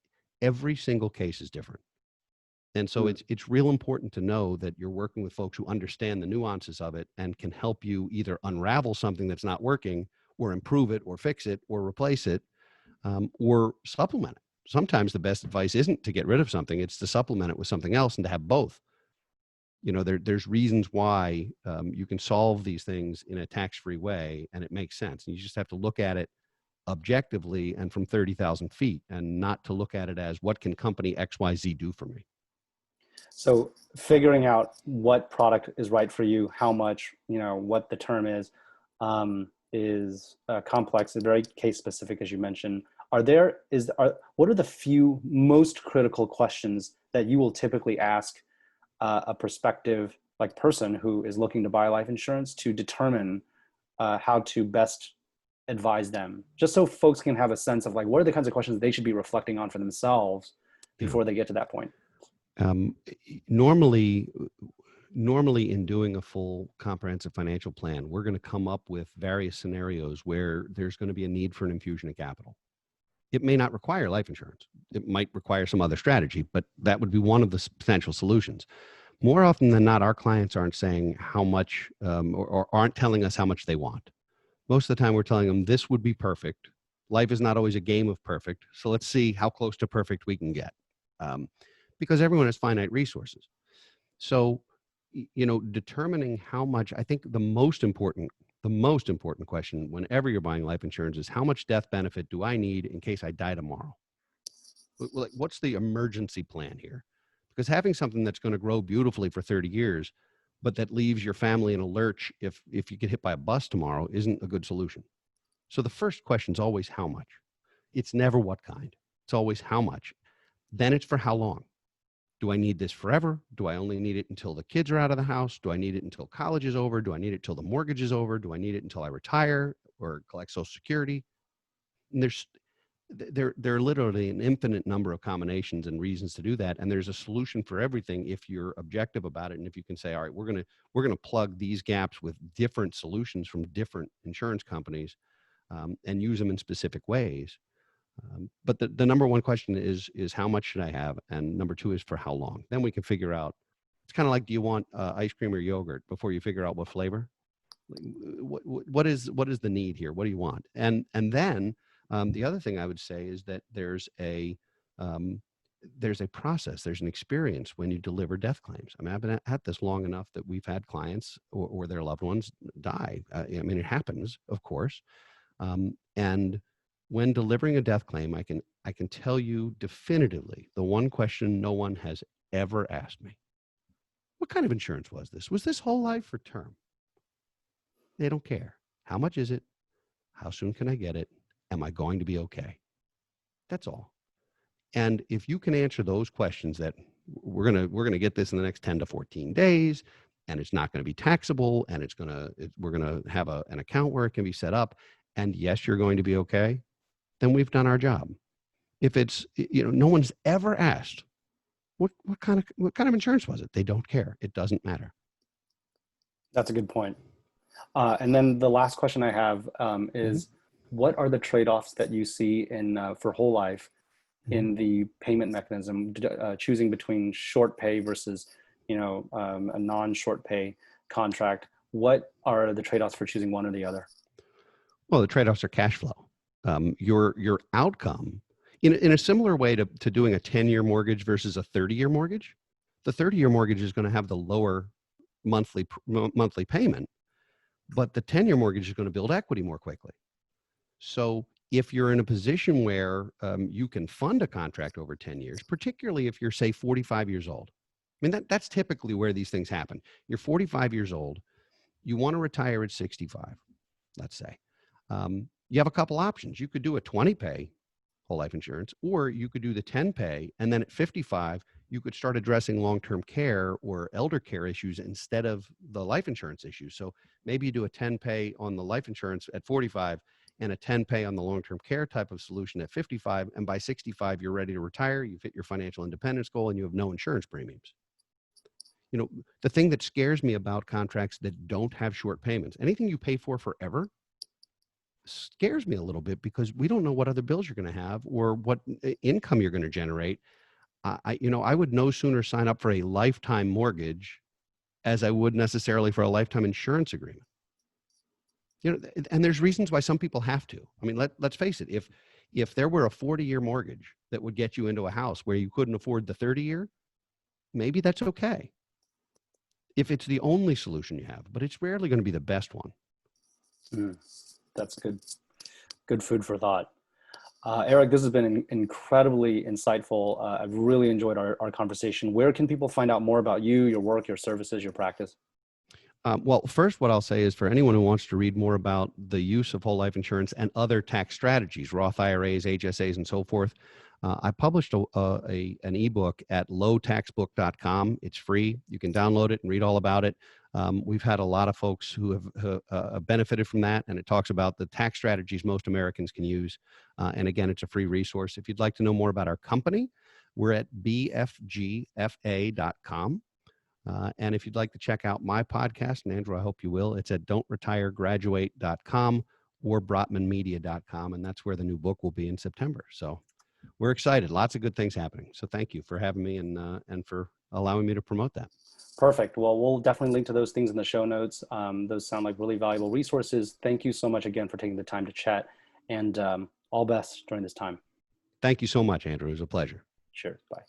Every single case is different. And so it's real important to know that you're working with folks who understand the nuances of it and can help you either unravel something that's not working or improve it or fix it or replace it or supplement it. Sometimes the best advice isn't to get rid of something, it's to supplement it with something else and to have both. You know, there's reasons why you can solve these things in a tax-free way, and it makes sense. And you just have to look at it objectively and from 30,000 feet, and not to look at it as, what can company XYZ do for me? So figuring out what product is right for you, how much, what the term is complex and very case specific, as you mentioned. What are the few most critical questions that you will typically ask a prospective person who is looking to buy life insurance to determine how to best advise them, just so folks can have a sense of what are the kinds of questions they should be reflecting on for themselves before they get to that point? Normally in doing a full comprehensive financial plan, we're going to come up with various scenarios where there's going to be a need for an infusion of capital. It may not require life insurance. It might require some other strategy, but that would be one of the potential solutions. More often than not, our clients aren't saying how much or aren't telling us how much they want. Most of the time we're telling them this would be perfect. Life is not always a game of perfect. So let's see how close to perfect we can get. Because everyone has finite resources. So, determining how much, I think the most important question whenever you're buying life insurance is, how much death benefit do I need in case I die tomorrow? What's the emergency plan here? Because having something that's going to grow beautifully for 30 years, but that leaves your family in a lurch if you get hit by a bus tomorrow, isn't a good solution. So the first question is always how much. It's never what kind. It's always how much. Then it's for how long. Do I need this forever? Do I only need it until the kids are out of the house? Do I need it until college is over? Do I need it till the mortgage is over? Do I need it until I retire or collect Social Security? And there are literally an infinite number of combinations and reasons to do that. And there's a solution for everything if you're objective about it. And if you can say, all right, we're gonna plug these gaps with different solutions from different insurance companies and use them in specific ways. But the number one question is how much should I have? And number two is for how long? Then we can figure out, it's kind of like, do you want ice cream or yogurt before you figure out what flavor? What is the need here? What do you want? And then the other thing I would say is that there's a process, there's an experience when you deliver death claims. I mean, I've been at this long enough that we've had clients or their loved ones die. I mean, it happens, of course. And when delivering a death claim, I can tell you definitively the one question no one has ever asked me: what kind of insurance was this? Was this whole life or term? They don't care. How much is it? How soon can I get it? Am I going to be okay? That's all. And if you can answer those questions, that we're gonna get this in the next 10 to 14 days, and it's not going to be taxable, and we're gonna have an account where it can be set up, and yes, you're going to be okay, then we've done our job. If it's, no one's ever asked, what kind of insurance was it? They don't care. It doesn't matter. That's a good point. And then the last question I have is, what are the trade-offs that you see for whole life in the payment mechanism, choosing between short pay versus, a non-short pay contract. What are the trade-offs for choosing one or the other? Well, the trade-offs are cash flow. Your outcome, in a similar way to doing a 10-year mortgage versus a 30-year mortgage, the 30-year mortgage is going to have the lower monthly payment, but the 10-year mortgage is going to build equity more quickly. So if you're in a position where you can fund a contract over 10 years, particularly if you're, say, 45 years old, I mean, that's typically where these things happen. You're 45 years old, you want to retire at 65, let's say. You have a couple options. You could do a 20 pay whole life insurance, or you could do the 10 pay, and then at 55, you could start addressing long-term care or elder care issues instead of the life insurance issues. So maybe you do a 10 pay on the life insurance at 45 and a 10 pay on the long-term care type of solution at 55. And by 65, you're ready to retire. You've hit your financial independence goal and you have no insurance premiums. The thing that scares me about contracts that don't have short payments, anything you pay for forever, scares me a little bit because we don't know what other bills you're going to have or what income you're going to generate. I would no sooner sign up for a lifetime mortgage as I would necessarily for a lifetime insurance agreement. And there's reasons why some people have to. I mean, let's face it. If there were a 40-year mortgage that would get you into a house where you couldn't afford the 30-year, maybe that's okay. If it's the only solution you have, but it's rarely going to be the best one. That's good food for thought. Eric, this has been incredibly insightful. I've really enjoyed our conversation. Where can people find out more about you, your work, your services, your practice? Well, first, what I'll say is for anyone who wants to read more about the use of whole life insurance and other tax strategies, Roth IRAs, HSAs, and so forth, I published an ebook at lowtaxbook.com. It's free. You can download it and read all about it. We've had a lot of folks who have benefited from that, and it talks about the tax strategies most Americans can use. And again, it's a free resource. If you'd like to know more about our company, we're at bfgfa.com. And if you'd like to check out my podcast, and Andrew, I hope you will, it's at don'tretiregraduate.com or brotmanmedia.com. And that's where the new book will be in September. So we're excited. Lots of good things happening. So thank you for having me and for allowing me to promote that. Perfect. Well, we'll definitely link to those things in the show notes. Those sound like really valuable resources. Thank you so much again for taking the time to chat, and all best during this time. Thank you so much, Andrew. It was a pleasure. Sure. Bye.